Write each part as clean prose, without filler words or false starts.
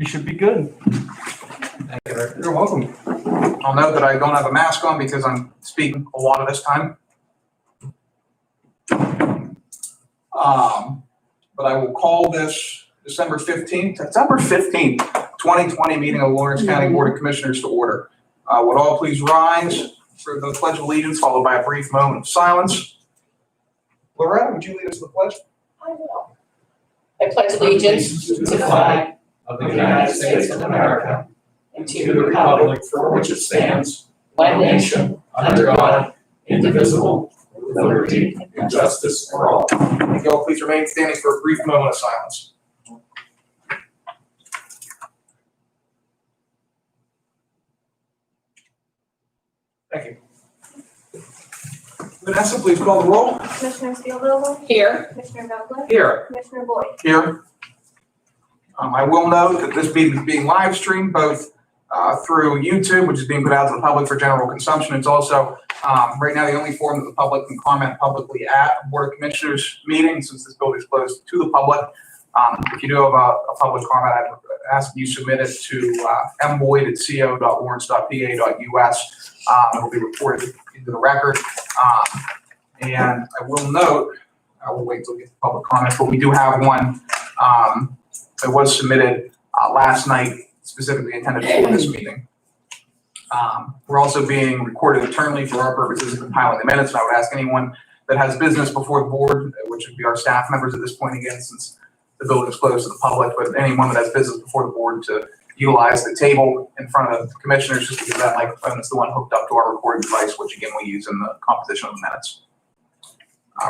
You should be good. Thank you, Rick. You're welcome. I'll note that I don't have a mask on because I'm speaking a lot of this time. But I will call this December 15th, 2020 meeting of Lawrence County Board of Commissioners to order. Would all please rise for the Pledge of Allegiance, followed by a brief moment of silence. Loretta, would you lead us to the pledge? I will. I pledge allegiance to the flag of the United States of America and to the republic for which it stands, one nation, under God, indivisible, with liberty and justice for all. If you all please remain standing for a brief moment of silence. Thank you. Vanessa, please call the roll. Commissioner Steelvogel? here. Commissioner Vogler? Here. Commissioner Boyd? Here. I will note that this meeting is being live streamed both through YouTube, which is being put out to the public for general consumption. It's also right now the only forum that the public can comment publicly at a Board of Commissioners meeting, since this building is closed to the public. If you do have a public comment, I'd ask you submit it to mboyd@co.lawrence.pa.us. It will be reported into the record. And I will note, I will wait till we get to public comments, but we do have one that was submitted last night, specifically intended for this meeting. We're also being recorded internally for our purposes of compiling the minutes, and I would ask anyone that has business before the board, which would be our staff members at this point again, since the building is closed to the public, but anyone that has business before the board to utilize the table in front of the commissioners, just because that microphone is the one hooked up to our recording device, which again we use in the composition of the minutes.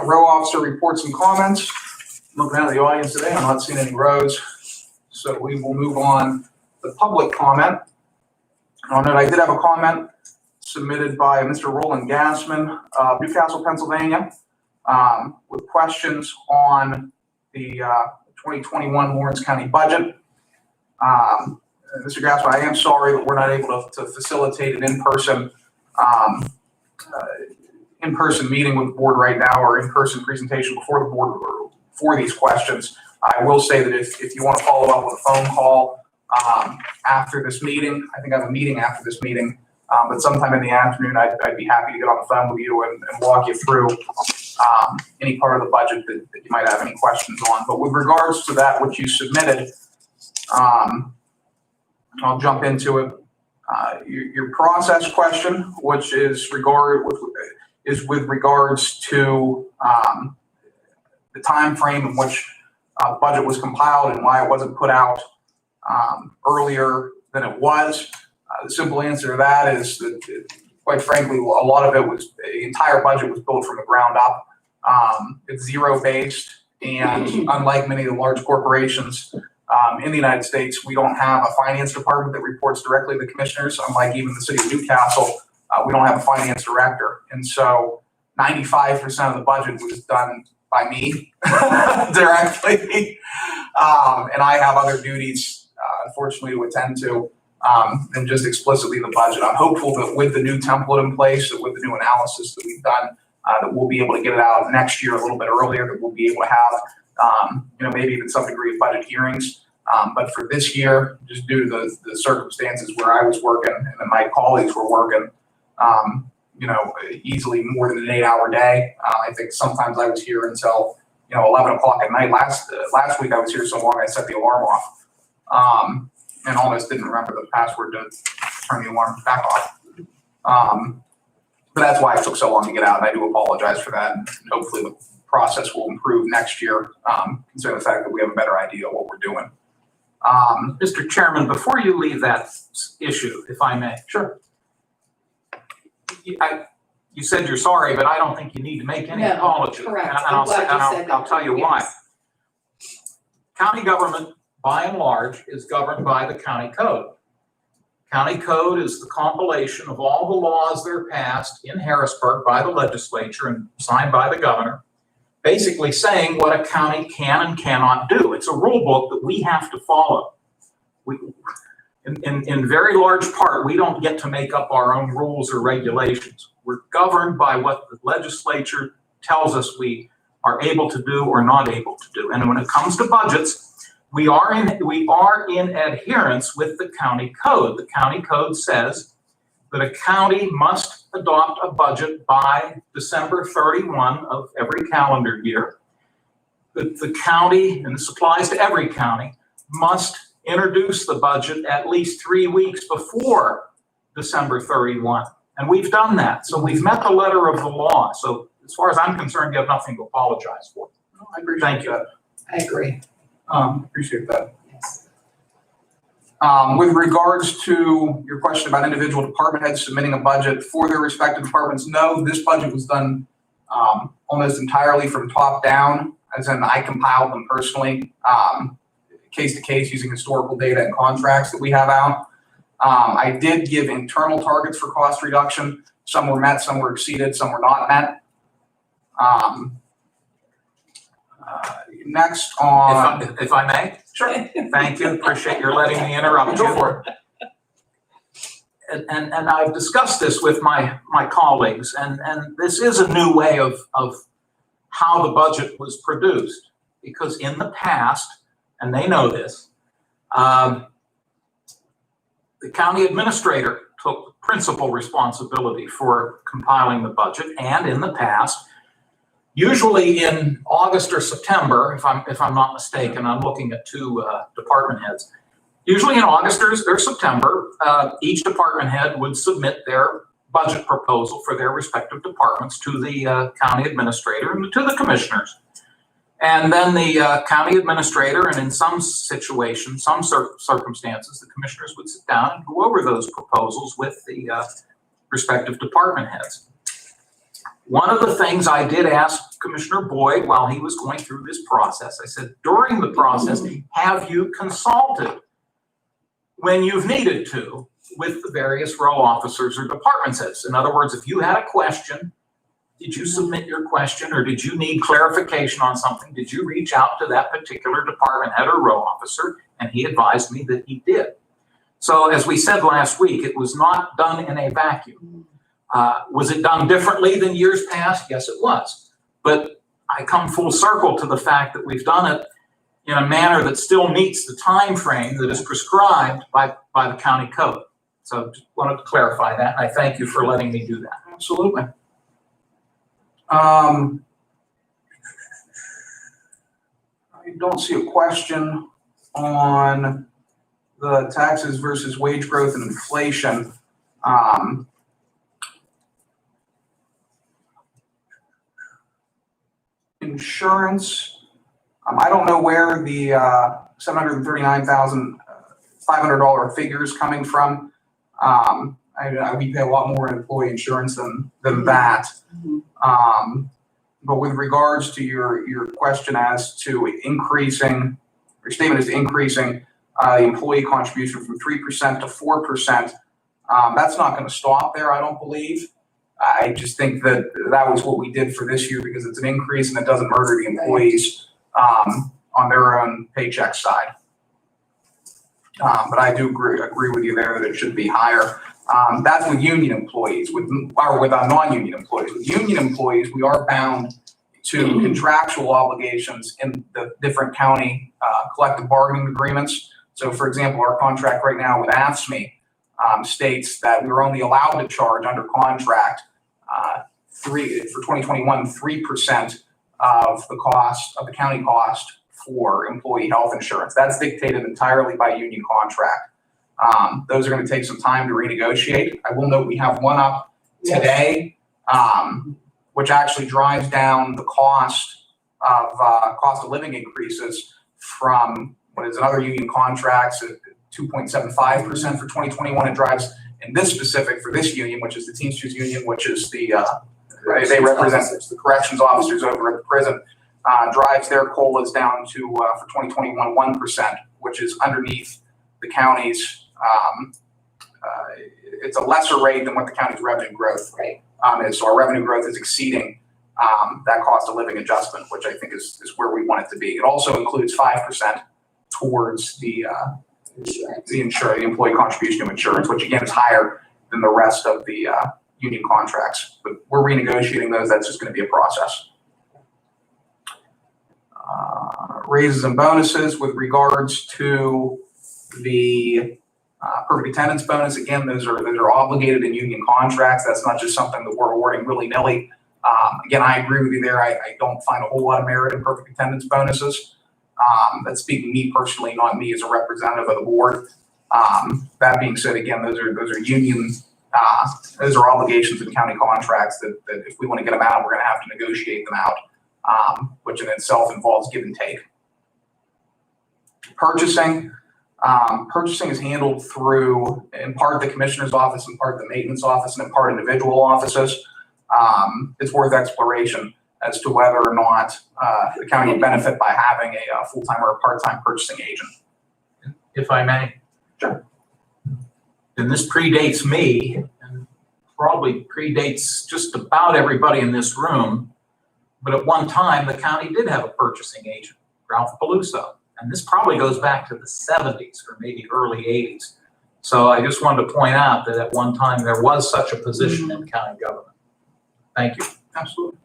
Row officer reports and comments. Looking out at the audience today, I'm not seeing any rows, so we will move on to public comment. On it, I did have a comment submitted by Mr. Roland Gassman of Newcastle, Pennsylvania, with questions on the 2021 Lawrence County budget. Mr. Gassman, I am sorry that we're not able to facilitate an in-person meeting with the board right now, or in-person presentation before the board for these questions. I will say that if you want to follow up with a phone call after this meeting, I think I have a meeting after this meeting, but sometime in the afternoon, I'd be happy to get on the phone with you and walk you through any part of the budget that you might have any questions on. But with regards to that, what you submitted, I'll jump into it. Your process question, which is with regards to the time frame in which the budget was compiled and why it wasn't put out earlier than it was. The simple answer to that is that, quite frankly, a lot of it was, the entire budget was built from the ground up. It's zero-based, and unlike many of the large corporations in the United States, we don't have a finance department that reports directly to the commissioners. Unlike even the city of Newcastle, we don't have a finance director. And so 95% of the budget was done by me directly. And I have other duties, unfortunately, to attend to than just explicitly the budget. I'm hopeful that with the new template in place, that with the new analysis that we've done, that we'll be able to get it out next year a little bit earlier, that we'll be able to have maybe even some degree of budget hearings. But for this year, just due to the circumstances where I was working and then my colleagues were working, easily more than an 8-hour day. I think sometimes I was here until 11 o'clock at night. Last week I was here so long I set the alarm off, and almost didn't remember the password to turn the alarm back off. But that's why it took so long to get out, and I do apologize for that. And hopefully the process will improve next year, considering the fact that we have a better idea of what we're doing. Mr. Chairman, before you leave that issue, if I may. Sure. You said you're sorry, but I don't think you need to make any apology. Correct. And I'm glad you said that. I'll tell you why. Yes. County government, by and large, is governed by the county code. County code is the compilation of all the laws that are passed in Harrisburg by the legislature and signed by the governor, basically saying what a county can and cannot do. It's a rule book that we have to follow. In very large part, we don't get to make up our own rules or regulations. We're governed by what the legislature tells us we are able to do or not able to do. And when it comes to budgets, we are in adherence with the county code. The county code says that a county must adopt a budget by December 31 of every calendar year. That the county, and this applies to every county, must introduce the budget at least 3 weeks before December 31. And we've done that. So we've met the letter of the law. So as far as I'm concerned, you have nothing to apologize for. I appreciate Thank you. that. I agree. Appreciate that. Yes. With regards to your question about individual department heads submitting a budget for their respective departments, no, this budget was done almost entirely from top down, as in I compiled them personally, case to case using historical data and contracts that we have out. I did give internal targets for cost reduction. Some were met, some were exceeded, some were not met. Next on. If I may? Sure. Thank you. Appreciate your letting me interrupt you. Go for it. And I've discussed this with my colleagues, and this is a new way of how the budget was produced. Because in the past, and they know this, the county administrator took principal responsibility for compiling the budget, and in the past, usually in August or September, if I'm not mistaken, I'm looking at two department heads. Usually in August or September, each department head would submit their budget proposal for their respective departments to the county administrator and to the commissioners. And then the county administrator, and in some situations, some circumstances, the commissioners would sit down and go over those proposals with the respective department heads. One of the things I did ask Commissioner Boyd while he was going through this process, I said, during the process, have you consulted when you've needed to with the various row officers or department heads? In other words, if you had a question, did you submit your question, or did you need clarification on something? Did you reach out to that particular department head or row officer? And he advised me that he did. So as we said last week, it was not done in a vacuum. Was it done differently than years past? Yes, it was. But I come full circle to the fact that we've done it in a manner that still meets the time frame that is prescribed by the county code. So just wanted to clarify that, and I thank you for letting me do that. Absolutely. I don't see a question on the taxes versus wage growth and inflation. Insurance, I don't know where the $739,500 figure is coming from. We pay a lot more in employee insurance than that. But with regards to your question as to increasing, your statement is increasing the employee contribution from 3% to 4%, that's not going to stop there, I don't believe. I just think that was what we did for this year because it's an increase and it doesn't murder the employees on their own paycheck side. But I do agree with you there that it should be higher. That's with union employees, with non-union employees. With union employees, we are bound to contractual obligations in the different county collective bargaining agreements. So, for example, our contract right now with AFSCME states that we're only allowed to charge under contract for 2021 3% of the cost of the county cost for employee health insurance. That's dictated entirely by union contract. Those are going to take some time to renegotiate. I will note we have one up today, which actually drives down the cost of living increases from what is another union contracts at 2.75% for 2021. It drives in this specific for this union, which is the Teamsters Union, which is they represent the corrections officers over at the prison, drives their COLAs down to for 2021 1%, which is underneath the county's. It's a lesser rate than what the county's revenue growth is. So our revenue growth is exceeding that cost of living adjustment, which I think is where we want it to be. It also includes 5% towards the employee contribution to insurance, which again is higher than the rest of the union contracts. But we're renegotiating those. That's just going to be a process. raises and bonuses with regards to the perfect attendance bonus. Again, those are obligated in union contracts. That's not just something that we're awarding willy-nilly. Again, I agree with you there. I don't find a whole lot of merit in perfect attendance bonuses. That's speaking me personally, not me as a representative of the board. That being said, again, those are union, those are obligations in county contracts that if we want to get them out, we're going to have to negotiate them out, which in itself involves give and take. Purchasing. Purchasing is handled through, in part, the commissioner's office, in part, the maintenance office, and in part, individual offices. It's worth exploration as to whether or not the county would benefit by having a full-time or a part-time purchasing agent. If I may. Sure. And this predates me, and probably predates just about everybody in this room, but at one time, the county did have a purchasing agent, Ralph Peluso. And this probably goes back to the 70s or maybe early 80s. So I just wanted to point out that at one time there was such a position in county government. Thank you. Absolutely.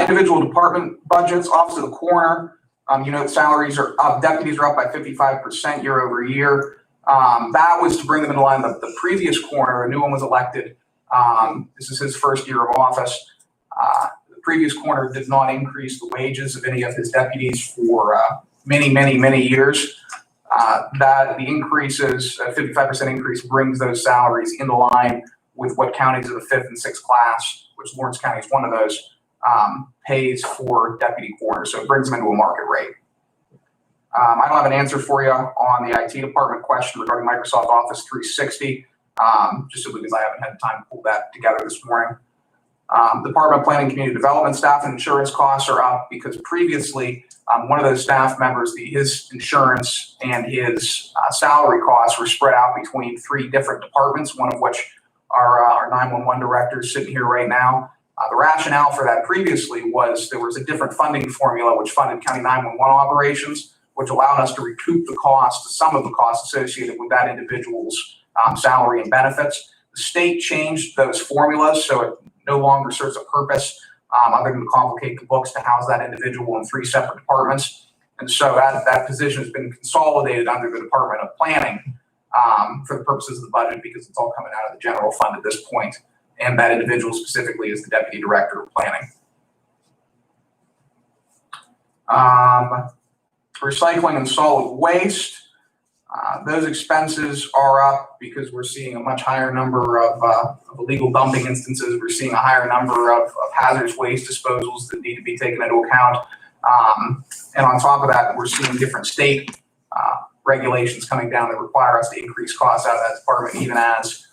Individual department budgets, Office of the Coroner. You know, salaries are up, deputies are up by 55% year over year. That was to bring them into line with the previous coroner. A new one was elected. This is his first year of office. The previous coroner did not increase the wages of any of his deputies for many years. That the increases, a 55% increase, brings those salaries into line with what counties of the 5th and 6th class, which Lawrence County is one of those, pays for deputy coroners. So it brings them into a market rate. I don't have an answer for you on the IT department question regarding Microsoft Office 360, just simply because I haven't had time to pull that together this morning. Department of Planning and Community Development staff and insurance costs are up because previously one of those staff members, his insurance and his salary costs were spread out between 3 different departments, one of which are our 911 director sitting here right now. The rationale for that previously was there was a different funding formula which funded county 911 operations, which allowed us to recoup the cost, some of the costs associated with that individual's salary and benefits. The state changed those formulas, so it no longer serves a purpose other than to complicate the books to house that individual in 3 separate departments. And so that position has been consolidated under the Department of Planning for the purposes of the budget because it's all coming out of the general fund at this point. And that individual specifically is the Deputy Director of Planning. Recycling and solid waste. Those expenses are up because we're seeing a much higher number of illegal dumping instances. We're seeing a higher number of hazardous waste disposals that need to be taken into account. And on top of that, we're seeing different state regulations coming down that require us to increase costs out of that department, even as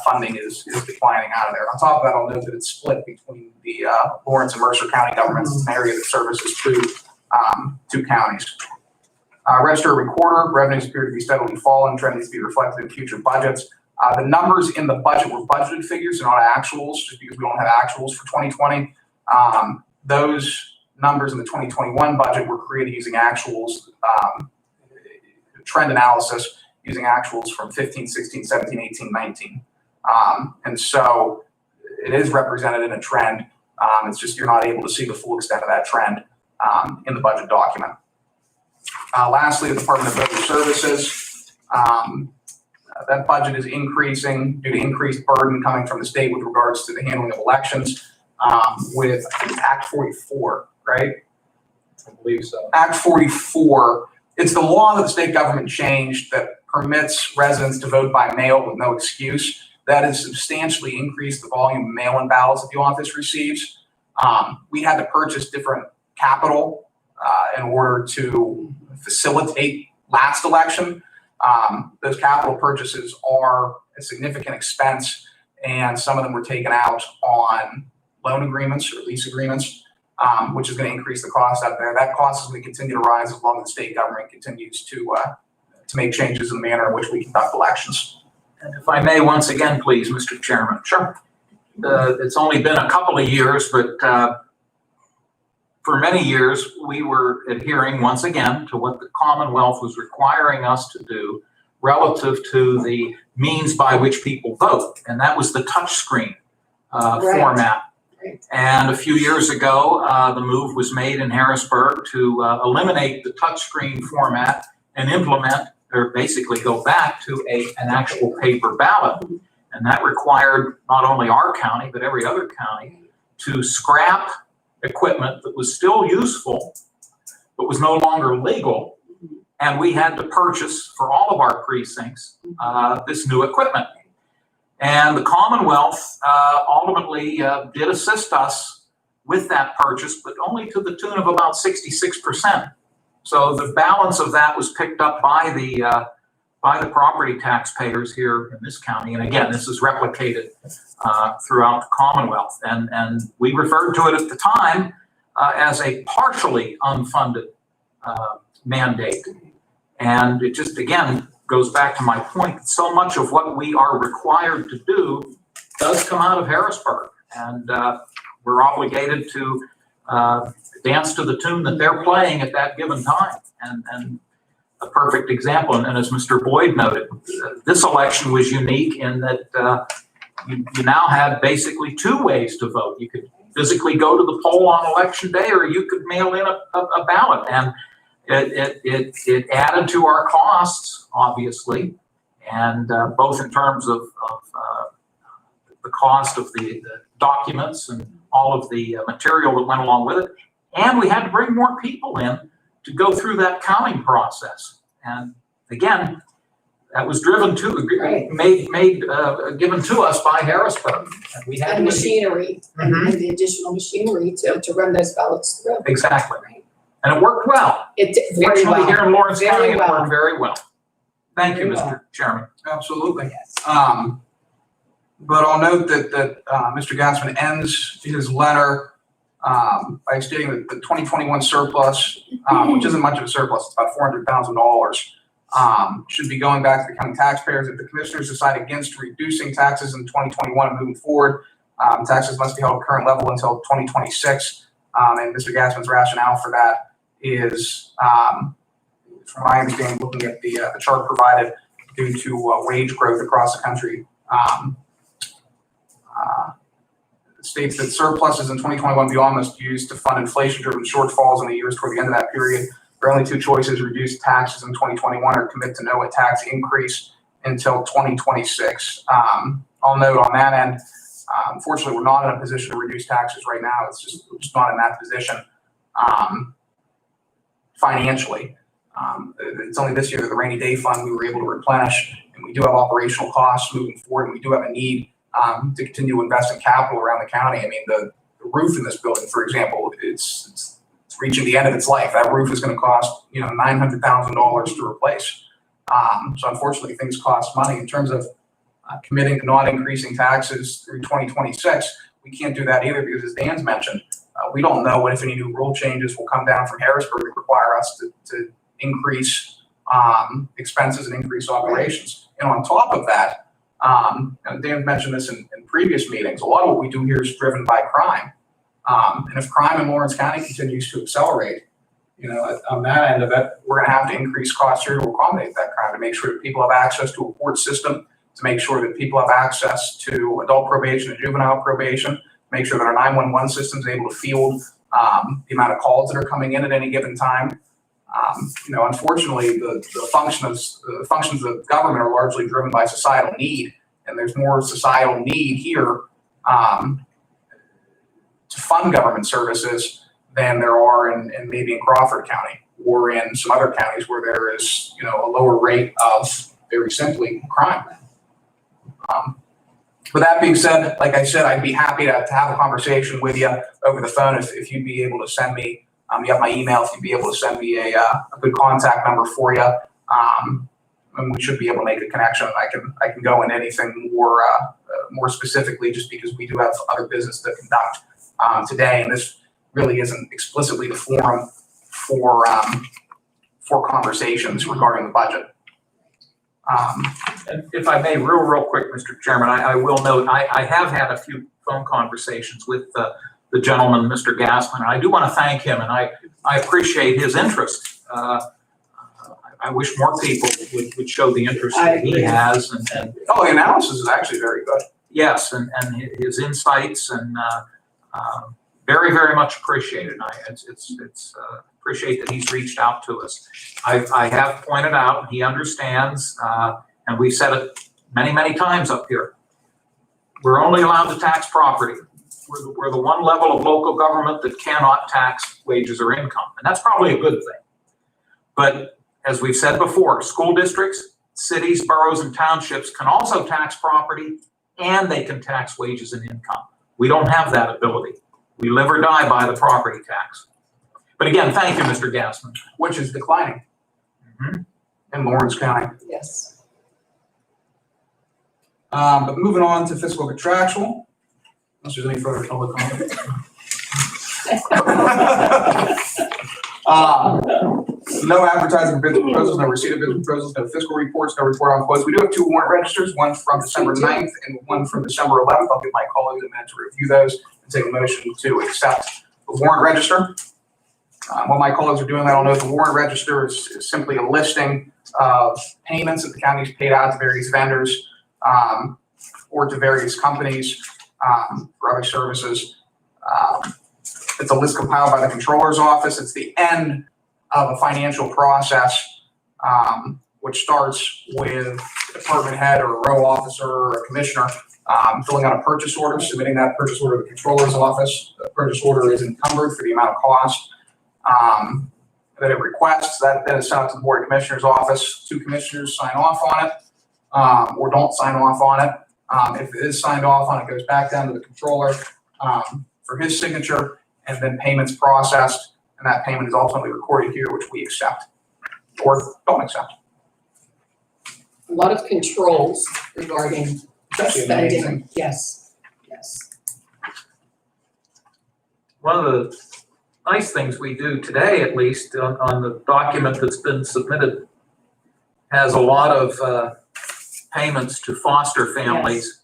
funding is declining out of there. On top of that, I'll note that it's split between the Lawrence and Mercer County governments. It's an area that services two counties. Register Recorder, revenues appear to be steadily falling, trend needs to be reflected in future budgets. The numbers in the budget were budgeted figures and not actuals, just because we don't have actuals for 2020. Those numbers in the 2021 budget were created using actuals, trend analysis, using actuals from 15, 16, 17, 18, 19. And so it is represented in a trend. It's just you're not able to see the full extent of that trend in the budget document. Lastly, the Department of Veteran Services. That budget is increasing due to increased burden coming from the state with regards to the handling of elections with Act 44, right? I believe so. Act 44, it's the law that the state government changed that permits residents to vote by mail with no excuse. That has substantially increased the volume of mail-in ballots that the office receives. We had to purchase different capital in order to facilitate last election. Those capital purchases are a significant expense, and some of them were taken out on loan agreements or lease agreements, which is going to increase the cost out there. That cost is going to continue to rise as long as the state government continues to make changes in the manner in which we conduct elections. And if I may, once again, please, Mr. Chairman. Sure. It's only been a couple of years, but for many years, we were adhering once again to what the Commonwealth was requiring us to do relative to the means by which people vote. And that was the touchscreen format. Great. And a few years ago, the move was made in Harrisburg to eliminate the touchscreen format and implement, or basically go back to an actual paper ballot. And that required not only our county, but every other county to scrap equipment that was still useful, but was no longer legal. And we had to purchase for all of our precincts this new equipment. And the Commonwealth ultimately did assist us with that purchase, but only to the tune of about 66%. So the balance of that was picked up by the property taxpayers here in this county. And again, this is replicated throughout the Commonwealth. And we referred to it at the time as a partially unfunded mandate. And it just, again, goes back to my point that so much of what we are required to do does come out of Harrisburg. And we're obligated to dance to the tune that they're playing at that given time. And a perfect example, and as Mr. Boyd noted, this election was unique in that you now had basically two ways to vote. You could physically go to the poll on election day, or you could mail in a ballot. And it added to our costs, obviously, and both in terms of the cost of the documents and all of the material that went along with it. And we had to bring more people in to go through that counting process. And again, that was driven given to us by Harrisburg. And we had And machinery, Mhm. and the additional machinery to run those ballots through. Exactly. Right. And it worked well. It did very Actually, well. here in Lawrence Very County, it well. worked very well. Thank you, Very well. Mr. Chairman. Absolutely. Yes. But I'll note that Mr. Gassman ends his letter by stating that the 2021 surplus, which isn't much of a surplus, it's about $400,000, should be going back to the county taxpayers. If the commissioners decide against reducing taxes in 2021 and moving forward, taxes must be held at current level until 2026. And Mr. Gassman's rationale for that is, from my understanding, looking at the chart provided, due to wage growth across the country. States that surpluses in 2021 beyond must be used to fund inflation-driven shortfalls in the years toward the end of that period. There are only two choices: reduce taxes in 2021 or commit to no tax increase until 2026. I'll note on that end, unfortunately, we're not in a position to reduce taxes right now. We're just not in that position financially. It's only this year that the rainy day fund we were able to replenish, and we do have operational costs moving forward, and we do have a need to continue to invest in capital around the county. I mean, the roof in this building, for example, it's reaching the end of its life. That roof is going to cost, $900,000 to replace. So unfortunately, things cost money. In terms of committing to not increasing taxes through 2026, we can't do that either because, as Dan's mentioned, we don't know what, if any, new rule changes will come down from Harrisburg that require us to increase expenses and increase operations. And on top of that, and Dan mentioned this in previous meetings, a lot of what we do here is driven by crime. And if crime in Lawrence County continues to accelerate, on that end of it, we're going to have to increase costs here to accommodate that crime, to make sure that people have access to a court system, to make sure that people have access to adult probation and juvenile probation, to make sure that our 911 system is able to field the amount of calls that are coming in at any given time. Unfortunately, the functions of government are largely driven by societal need, and there's more societal need here to fund government services than there are in maybe in Crawford County or in some other counties where there is, a lower rate of, very simply, crime. With that being said, like I said, I'd be happy to have a conversation with you over the phone if you'd be able to send me. You have my email. If you'd be able to send me a good contact number for you, and we should be able to make a connection. I can go into anything more specifically, just because we do have other business to conduct today, and this really isn't explicitly the forum for conversations regarding the budget. And if I may, real quick, Mr. Chairman, I will note, I have had a few phone conversations with the gentleman, Mr. Gassman, and I do want to thank him, and I appreciate his interest. I wish more people would show the interest that he has. And the analysis is actually very good. Yes, and his insights, and Very, very much appreciated. It's appreciate that he's reached out to us. I have pointed out, he understands, and we've said it many, many times up here. We're only allowed to tax property. We're the one level of local government that cannot tax wages or income, and that's probably a good thing. But as we've said before, school districts, cities, boroughs, and townships can also tax property, and they can tax wages and income. We don't have that ability. We live or die by the property tax. But again, thank you, Mr. Gassman. Which is declining in Lawrence County. Yes. But moving on to fiscal contractual, unless there's any further public comment. No advertising for bid proposals, no receipt of bid proposals, no fiscal reports, no report on quotes. We do have 2 warrant registers, one from December 9th and one from December 11th. I'll give my colleagues a minute to review those and take a motion to accept the warrant register. While my colleagues are doing that, I'll note the warrant register is simply a listing of payments that the county's paid out to various vendors or to various companies for other services. It's a list compiled by the controller's office. It's the end of a financial process, which starts with a department head or a row officer or a commissioner filling out a purchase order, submitting that purchase order to the controller's office. The purchase order is encumbered for the amount of cost that it requests. That then is sent out to the board of commissioners office. 2 commissioners sign off on it or don't sign off on it. If it is signed off on, it goes back down to the controller for his signature, and then payments processed, and that payment is ultimately recorded here, which we accept or don't accept. A lot of controls regarding Especially in the spending. meeting. Yes, yes. One of the nice things we do today, at least on the document that's been submitted, has a lot of payments to foster families,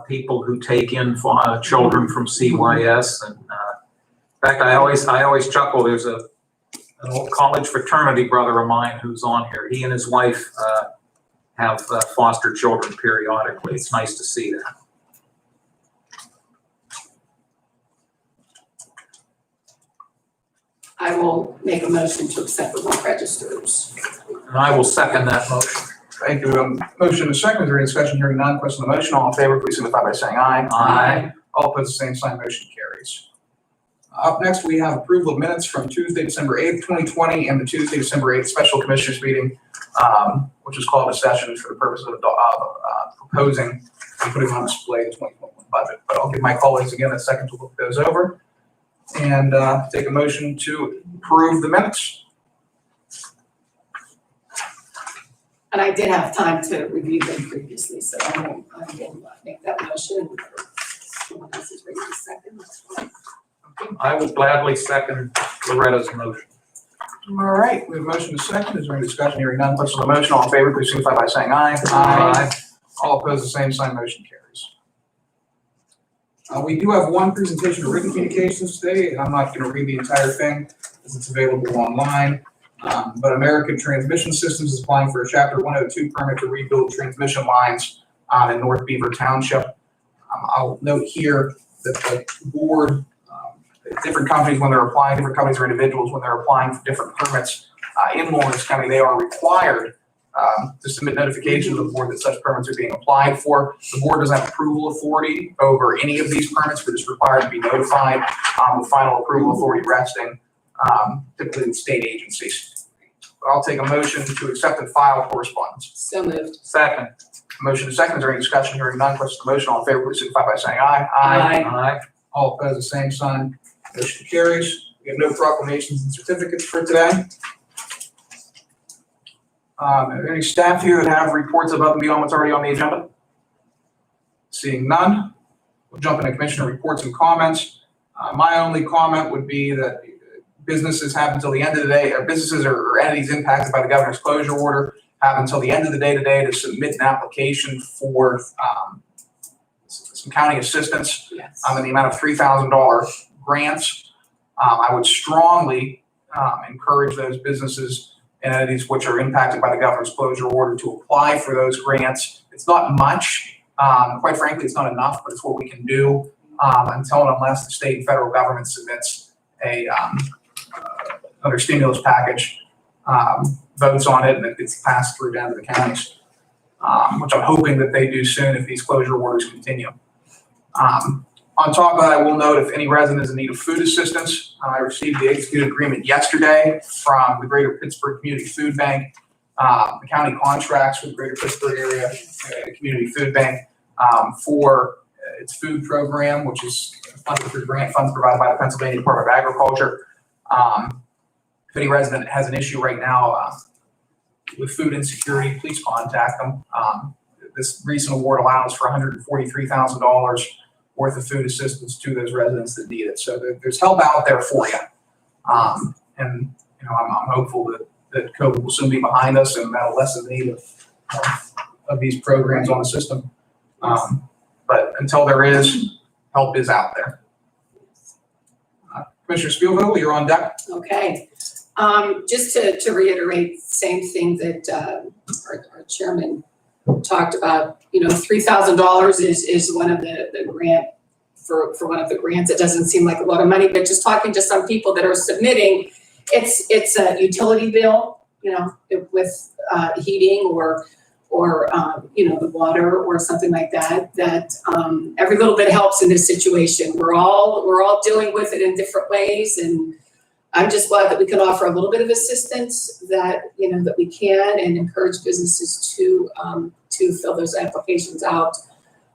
people who take in children from CYS. And in fact, I always chuckle. There's an old college fraternity brother of mine who's on here. He and his wife have foster children periodically. It's nice to see that. I will make a motion to accept the warrant registers. And I will second that motion. Thank you. Motion is second. Is there any discussion? Hearing none. Question on the motion. All in favor, please signify by saying aye. Aye. All opposed, the same sign. Motion carries. Up next, we have approval of minutes from Tuesday, December 8th, 2020, and the Tuesday, December 8th special commissioners meeting, which is called a session for the purpose of proposing and putting on display the 2021 budget. But I'll give my colleagues again a second to look those over and take a motion to approve the minutes. And I did have time to review them previously, so I will make that motion. Someone else is ready to second, that's fine. I will gladly second Loretta's motion. All right, we have a motion to second. Is there any discussion? Hearing none. Question on the motion. All in favor, please signify by saying aye. Aye. All opposed, the same sign. Motion carries. We do have one presentation of written communications today, and I'm not going to read the entire thing as it's available online. But American Transmission Systems is applying for a Chapter 102 permit to rebuild transmission lines in North Beaver Township. I'll note here that the board, different companies when they're applying, different companies or individuals when they're applying for different permits in Lawrence County, they are required to submit notification to the board that such permits are being applied for. The board doesn't have approval authority over any of these permits, but is required to be notified with final approval authority resting typically with state agencies. But I'll take a motion to accept and file correspondence. So moved. Second. Motion is second. Is there any discussion? Hearing none. Question on the motion. All in favor, please signify by saying aye. Aye. Aye. All opposed, the same sign. Motion carries. We have no proclamations and certificates for today. Are there any staff here that have reports above and beyond what's already on the agenda? Seeing none, we'll jump into commissioner reports and comments. My only comment would be that businesses have until the end of the day, or businesses or entities impacted by the governor's closure order have until the end of the day today to submit an application for some county assistance Yes. in the amount of $3,000 grants. I would strongly encourage those businesses and entities which are impacted by the governor's closure order to apply for those grants. It's not much. Quite frankly, it's not enough, but it's what we can do. until and unless the state and federal government submits another stimulus package, votes on it, and it gets passed through down to the counties, which I'm hoping that they do soon if these closure orders continue. On top of that, I will note if any resident is in need of food assistance, I received the executed agreement yesterday from the Greater Pittsburgh Community Food Bank. The county contracts with the Greater Pittsburgh Area Community Food Bank for its food program, which is funded through grant funds provided by the Pennsylvania Department of Agriculture. If any resident has an issue right now with food insecurity, please contact them. This recent award allows for $143,000 worth of food assistance to those residents that need it. So there's help out there for you. And you know, I'm hopeful that COVID will soon be behind us and that'll lessen the need of these programs on the system. But until there is, help is out there. Commissioner Spielvogel, you're on deck. Okay. Just to reiterate, same thing that our chairman talked about, you know, $3,000 is one of the grant for one of the grants. It doesn't seem like a lot of money, but just talking to some people that are submitting, it's a utility bill, you know, with heating or you know, the water or something like that, every little bit helps in this situation. We're all dealing with it in different ways, and I'm just glad that we can offer a little bit of assistance that, you know, that we can, and encourage businesses to fill those applications out.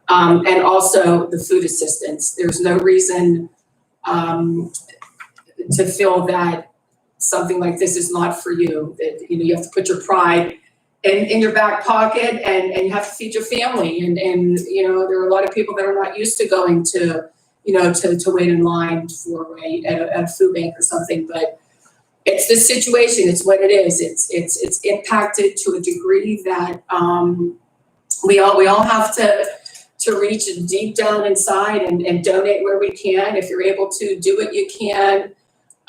And also the food assistance. There's no reason to feel that something like this is not for you, that, you know, you have to put your pride in your back pocket, and you have to feed your family. And you know, there are a lot of people that are not used to going to, you know, to wait in line for at a food bank or something, but it's the situation, it's what it is. It's impacted to a degree that we all have to reach deep down inside and donate where we can. If you're able to do it, you can.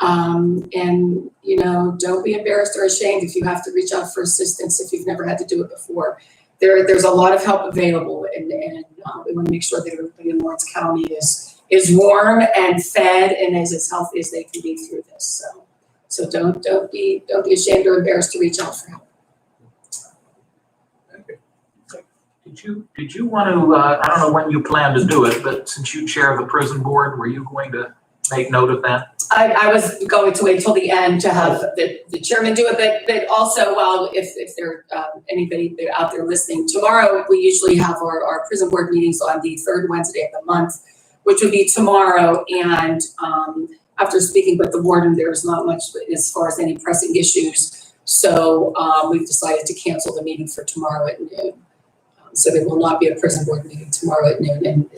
And you know, don't be embarrassed or ashamed if you have to reach out for assistance if you've never had to do it before. There's a lot of help available, and we want to make sure that everybody in Lawrence County is warm and fed and is as healthy as they can be through this. So don't be ashamed or embarrassed to reach out for help. Did you want to, I don't know when you plan to do it, but since you chair the prison board, were you going to make note of that? I was going to wait till the end to have the chairman do it, but also, well, if there anybody out there listening, tomorrow we usually have our prison board meetings on the third Wednesday of the month, which would be tomorrow. And after speaking with the warden, there's not much as far as any pressing issues. So we've decided to cancel the meeting for tomorrow at noon. So there will not be a prison board meeting tomorrow at noon. And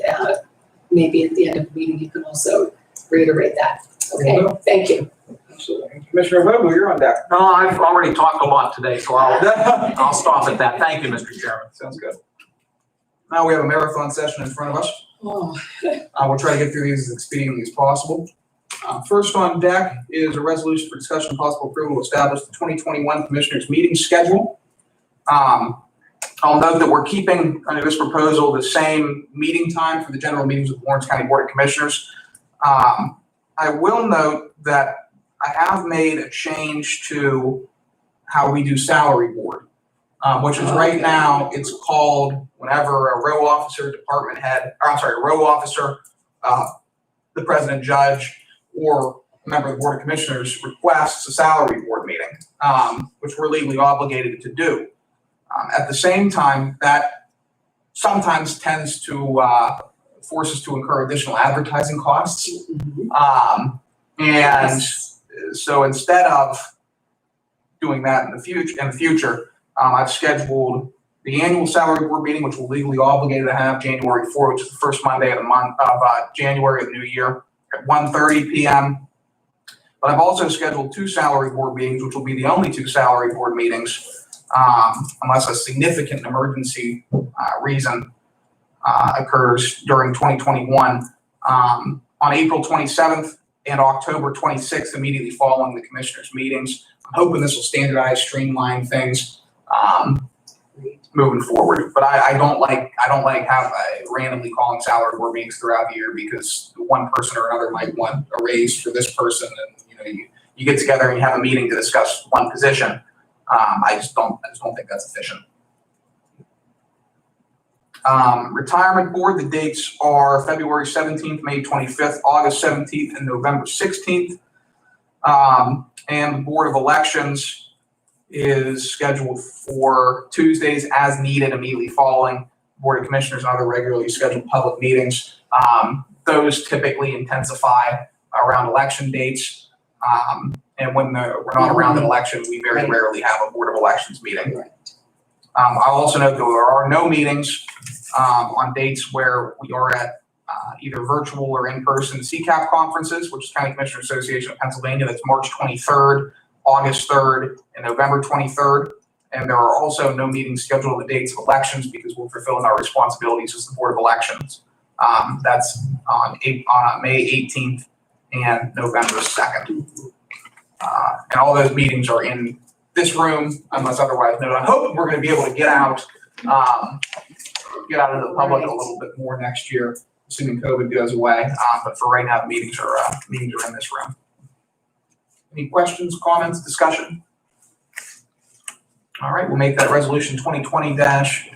maybe at the end of the meeting, you can also reiterate that. Okay, thank you. Absolutely. Commissioner Vogel, you're on deck. No, I've already talked a lot today, so I'll stop at that. Thank you, Mr. Chairman. Sounds good. Now we have a marathon session in front of us. Oh. We'll try to get through these as expediently as possible. First on deck is a resolution for discussion and possible approval to establish the 2021 Commissioners meeting schedule. I'll note that we're keeping under this proposal the same meeting time for the general meetings of the Lawrence County Board of Commissioners. I will note that I have made a change to how we do salary board, which is right now, it's called whenever a row officer, department head, or I'm sorry, a row officer, the president judge, or a member of the Board of Commissioners requests a salary board meeting, which we're legally obligated to do. At the same time, that sometimes tends to force us to incur additional advertising costs. And so instead of doing that in the future, I've scheduled the annual salary board meeting, which we're legally obligated to have January 4th, which is the first Monday of the month of January of the new year at 1:30 p.m. But I've also scheduled 2 salary board meetings, which will be the only 2 salary board meetings, unless a significant emergency reason occurs during 2021, on April 27th and October 26th, immediately following the commissioners' meetings. I'm hoping this will standardize, streamline things. moving forward. But I don't like randomly calling salary board meetings throughout the year because one person or another might want a raise for this person, and you get together and you have a meeting to discuss one position. I just don't think that's efficient. Retirement board, the dates are February 17th, May 25th, August 17th, and November 16th. And the Board of Elections is scheduled for Tuesdays as needed immediately following Board of Commissioners and other regularly scheduled public meetings. Those typically intensify around election dates. And when we're not around an election, we very rarely have a Board of Elections meeting. I'll also note that there are no meetings on dates where we are at either virtual or in-person CCAP conferences, which is County Commissioner Association of Pennsylvania. That's March 23rd, August 3rd, and November 23rd. And there are also no meetings scheduled on the dates of elections because we're fulfilling our responsibilities as the Board of Elections. That's on May 18th and November 2nd. And all those meetings are in this room, unless otherwise noted. I'm hoping we're going to be able to get out into the public a little bit more next year, assuming COVID goes away. But for right now, the meetings are in this room. Any questions, comments, discussion? All right, we'll make that resolution 2020-359.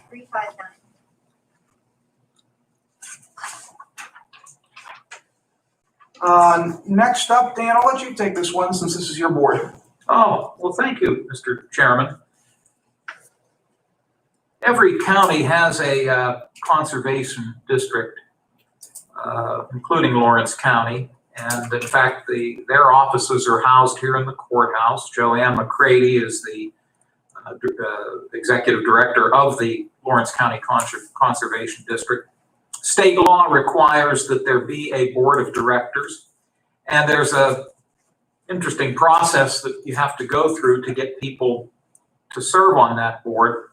Next up, Dan, I'll let you take this one since this is your board. Oh, well, thank you, Mr. Chairman. Every county has a conservation district, including Lawrence County. And in fact, their offices are housed here in the courthouse. Joanne McCready is the executive director of the Lawrence County Conservation District. State law requires that there be a board of directors. And there's a interesting process that you have to go through to get people to serve on that board.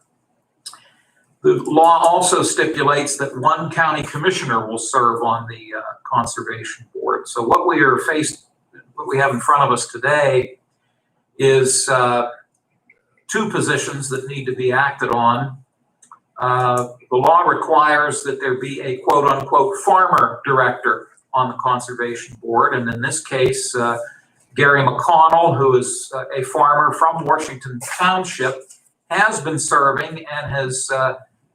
The law also stipulates that one county commissioner will serve on the conservation board. So what we have in front of us today is two positions that need to be acted on. The law requires that there be a quote unquote farmer director on the conservation board. And in this case, Gary McConnell, who is a farmer from Washington Township, has been serving and has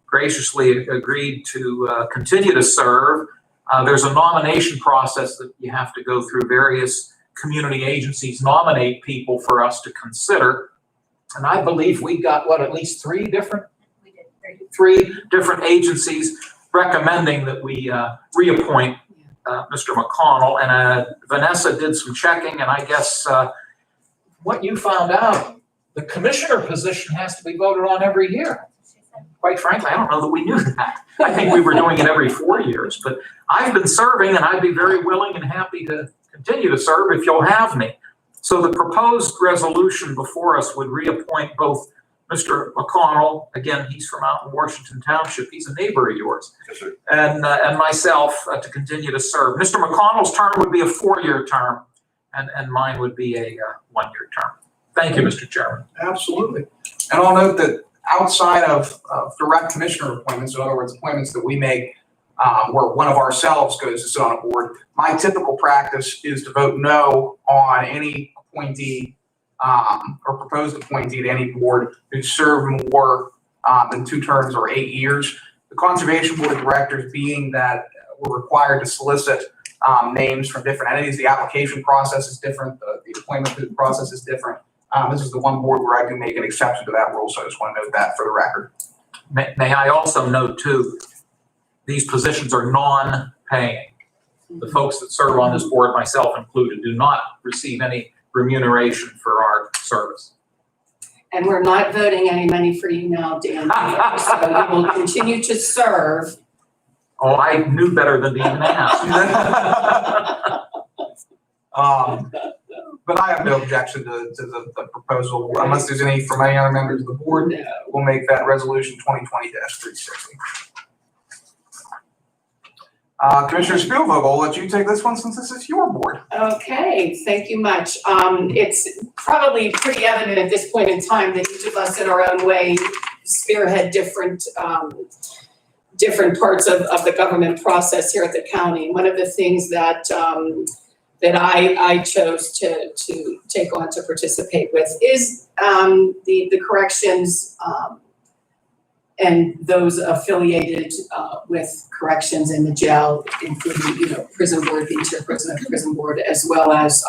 graciously agreed to continue to serve. There's a nomination process that you have to go through. Various community agencies nominate people for us to consider. And I believe we got, at least three different agencies recommending that we reappoint Mr. McConnell. And Vanessa did some checking, and I guess what you found out, the commissioner position has to be voted on every year. Quite frankly, I don't know that we knew that. I think we were doing it every 4 years, but I've been serving and I'd be very willing and happy to continue to serve if you'll have me. So the proposed resolution before us would reappoint both Mr. McConnell, again, he's from out in Washington Township, he's a neighbor of yours, and myself to continue to serve. Mr. McConnell's term would be a 4-year term, and mine would be a 1-year term. Thank you, Mr. Chairman. Absolutely. And I'll note that outside of direct commissioner appointments, in other words, appointments that we make where one of ourselves goes to sit on a board, my typical practice is to vote no on any appointee or proposed appointee to any board who served more than 2 terms or 8 years. The Conservation Board of Directors, being that we're required to solicit names from different entities, the application process is different, the appointment process is different. This is the one board where I do make an exception to that rule, so I just want to note that for the record. May I also note too, these positions are non-paying. The folks that serve on this board, myself included, do not receive any remuneration for our service. And we're not voting any money for you now, Dan. So we will continue to serve. Oh, I knew better than to even ask. But I have no objection to the proposal, unless there's any from any other members of the board. No. We'll make that resolution 2020-360. Commissioner Spielvogel, I'll let you take this one since this is your board. Okay, thank you much. It's probably pretty evident at this point in time that each of us in our own way spearhead different parts of the government process here at the county. One of the things that I chose to take on to participate with is the corrections and those affiliated with corrections in the jail, including prison board, the chairperson of the prison board, as well as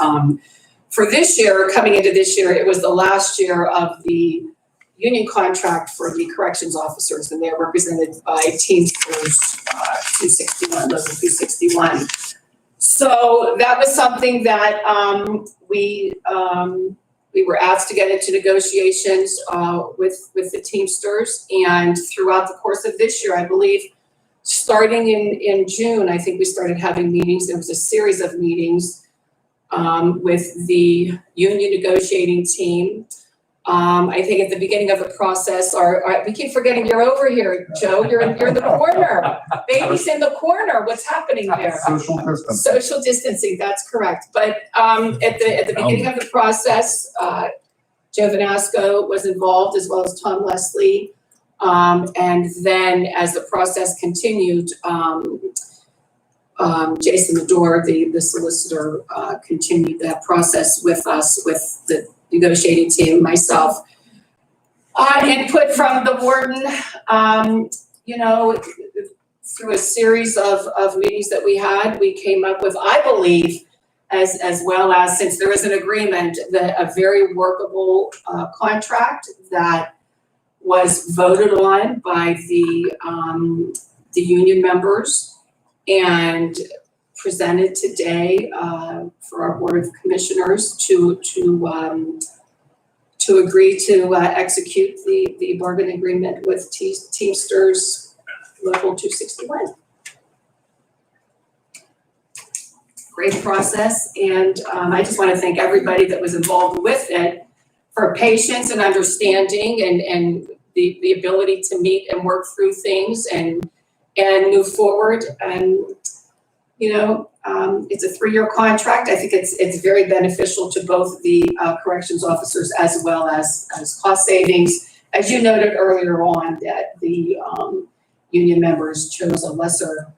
for this year, coming into this year, it was the last year of the union contract for the corrections officers, and they're represented by Teamsters 261, Local 261. So that was something that we were asked to get into negotiations with the Teamsters, and throughout the course of this year, I believe, starting in June, I think we started having meetings. There was a series of meetings with the union negotiating team. I think at the beginning of the process, we keep forgetting you're over here, Joe. You're in the corner. Baby's in the corner. What's happening there? Social distancing. Social distancing. That's correct. But at the beginning of the process, Joe Vanasco was involved, as well as Tom Leslie. And then as the process continued, Jason Medor, the solicitor, continued that process with us, with the negotiating team, myself. Input from the warden, through a series of meetings that we had, we came up with, I believe, as well as, since there is an agreement, that a very workable contract that was voted on by the union members and presented today for our Board of Commissioners to agree to execute the bargain agreement with Teamsters Local 261. Great process, and I just want to thank everybody that was involved with it for patience and understanding and the ability to meet and work through things and move forward. And it's a 3-year contract. I think it's very beneficial to both the corrections officers as well as cost savings. As you noted earlier on, that the union members chose a lesser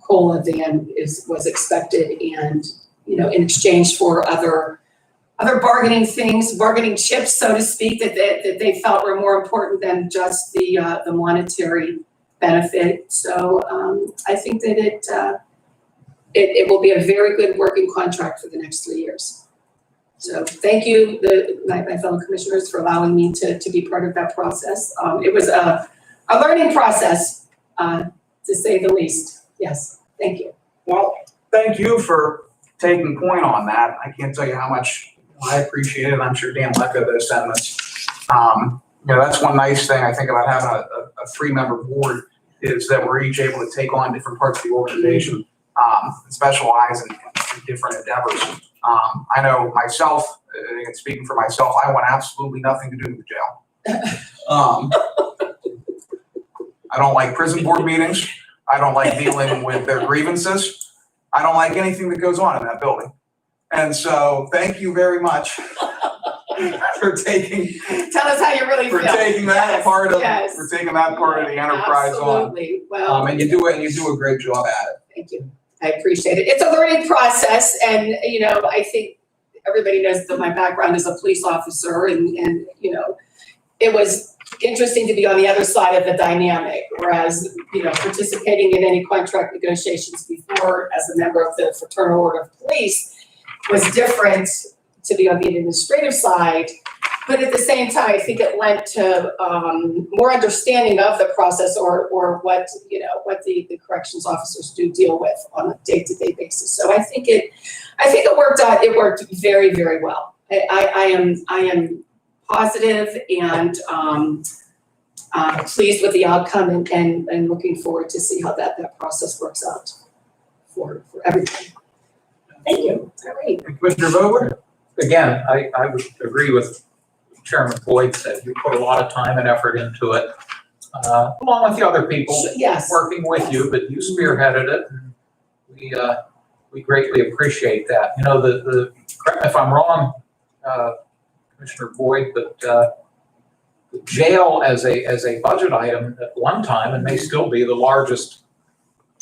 COLA than was expected, and in exchange for other bargaining things, bargaining chips, so to speak, that they felt were more important than just the monetary benefit. So I think that it will be a very good working contract for the next 3 years. So thank you, my fellow commissioners, for allowing me to be part of that process. It was a learning process, to say the least. Yes, thank you. Well, thank you for taking point on that. I can't tell you how much I appreciate it. I'm sure Dan will echo those sentiments. That's one nice thing I think about having a 3-member board, is that we're each able to take on different parts of the organization, and specialize in different endeavors. I know myself, and speaking for myself, I want absolutely nothing to do with jail. I don't like prison board meetings. I don't like dealing with their grievances. I don't like anything that goes on in that building. And so thank you very much for taking. Tell us how you really feel. Taking that part of yes. for taking that part of the enterprise Absolutely. Well, and you do a great job at it. Thank you. I appreciate it. It's a learning process, and I think everybody knows that my background is a police officer, and it was interesting to be on the other side of the dynamic, whereas participating in any contract negotiations before as a member of the Fraternal Order of Police was different to be on the administrative side. But at the same time, I think it led to more understanding of the process, or what the corrections officers do deal with on a day-to-day basis. So I think it worked out. It worked very, very well. I am positive and pleased with the outcome, and looking forward to see how that process works out for everyone. Thank you. All right. Commissioner Vogler? Again, I would agree with Chairman Boyd said. You put a lot of time and effort into it, along with the other people Yes. working with you, but you spearheaded it. And we greatly appreciate that. Correct me if I'm wrong, Commissioner Boyd, but the jail as a budget item at one time, and may still be the largest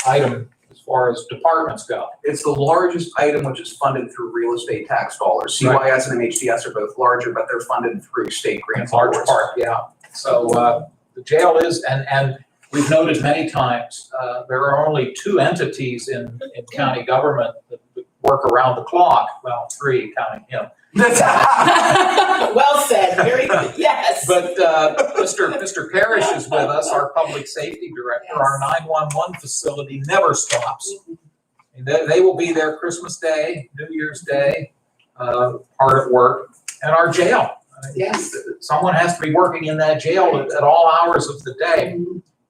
item as far as departments go. It's the largest item which is funded through real estate tax dollars. Right. CYS and MHDS are both larger, but they're funded through state In grants. large part, yeah. So the jail is, and we've noted many times, there are only two entities in county government that work around the clock. Well, three, counting him. Well said, very good, yes. But Mr. Parrish is with us, our public safety director. Our 911 facility never stops. And they will be there Christmas Day, New Year's Day, hard at work, and our jail. Yes. Someone has to be working in that jail at all hours of the day.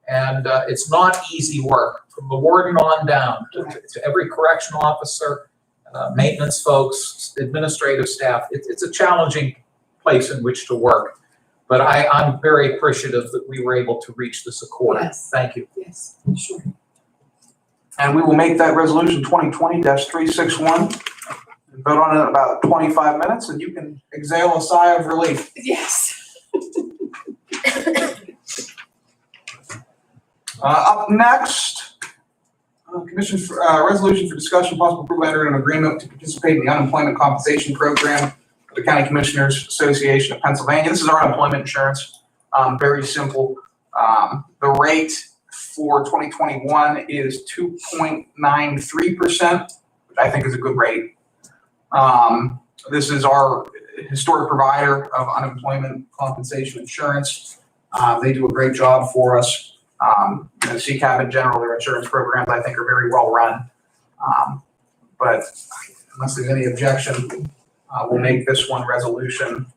And it's not easy work, from the warden on down to every correctional officer, maintenance folks, administrative staff. It's a challenging place in which to work. But I'm very appreciative that we were able to reach this accord. Yes. Thank you. Yes, sure. And we will make that resolution 2020-361 and vote on it in about 25 minutes, and you can exhale a sigh of relief. Yes. Up next, Commission for, resolution for discussion, possible approval, enter an agreement to participate in the unemployment compensation program of the County Commissioners Association of Pennsylvania. This is our unemployment insurance. Very simple. The rate for 2021 is 2.93%, which I think is a good rate. This is our historic provider of unemployment compensation insurance. They do a great job for us. CCAP in general, their insurance programs, I think, are very well run. But unless there's any objection, we'll make this one resolution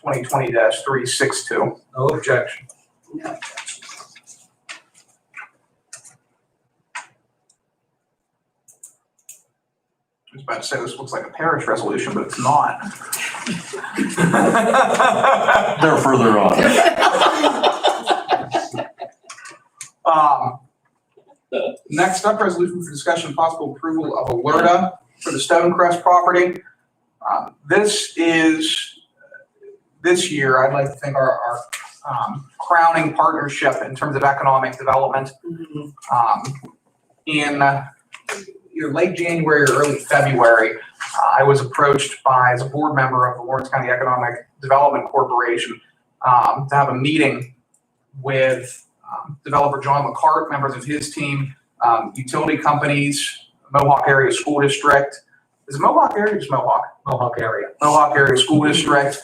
2020-362. No objection. No. I was about to say this looks like a parish resolution, but it's not. They're further on. Next up, resolution for discussion and possible approval of Alerta for the Stonecrest property. This year, I'd like to think our crowning partnership in terms of economic development. In either late January or early February, I was approached as a board member of the Lawrence County Economic Development Corporation to have a meeting with developer John McCart, members of his team, utility companies, Mohawk Area School District. Is it Mohawk area or just Mohawk? Mohawk area. Mohawk Area School District,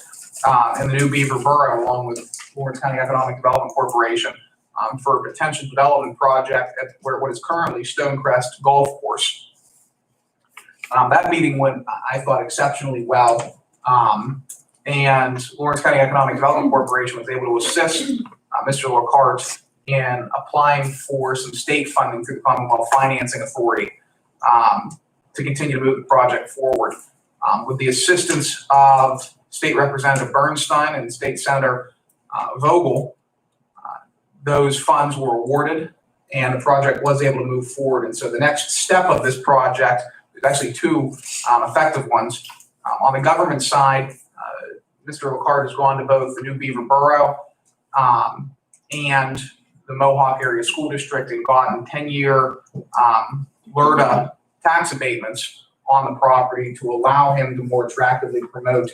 and the new Beaver Borough, along with Lawrence County Economic Development Corporation, for a potential development project at what is currently Stonecrest Golf Course. That meeting went, I thought, exceptionally well. And Lawrence County Economic Development Corporation was able to assist Mr. LaCarte in applying for some state funding through the Commonwealth Financing Authority to continue to move the project forward. With the assistance of State Representative Bernstein and State Senator Vogel, those funds were awarded and the project was able to move forward. And so the next step of this project, there's actually two effective ones. On the government side, Mr. LaCarte has gone to both the new Beaver Borough and the Mohawk Area School District and gotten 10-year Alerta tax abatements on the property to allow him to more attractively promote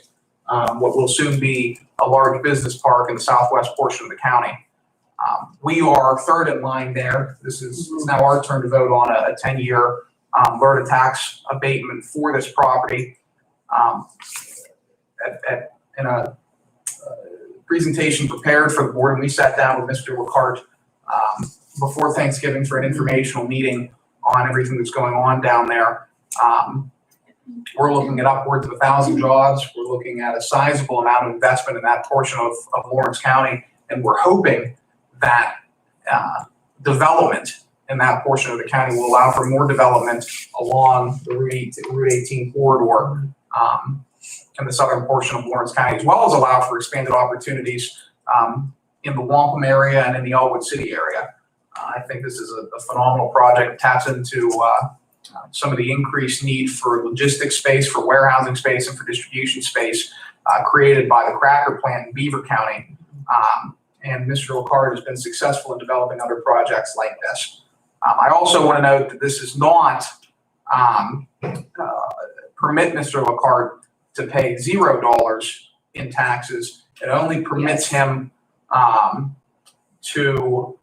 what will soon be a large business park in the southwest portion of the county. We are third in line there. It's now our turn to vote on a 10-year Alerta tax abatement for this property. In a presentation prepared for the board, and we sat down with Mr. LaCarte before Thanksgiving for an informational meeting on everything that's going on down there. We're looking at upwards of 1,000 jobs. We're looking at a sizable amount of investment in that portion of Lawrence County, and we're hoping that development in that portion of the county will allow for more development along the Route 18 corridor in the southern portion of Lawrence County, as well as allow for expanded opportunities in the Wampum area and in the Elwood City area. I think this is a phenomenal project. It taps into some of the increased need for logistics space, for warehousing space, and for distribution space created by the cracker plant in Beaver County. And Mr. Locard has been successful in developing other projects like this. I also want to note that this is not permit Mr. Locard to pay $0 in taxes. It only permits him to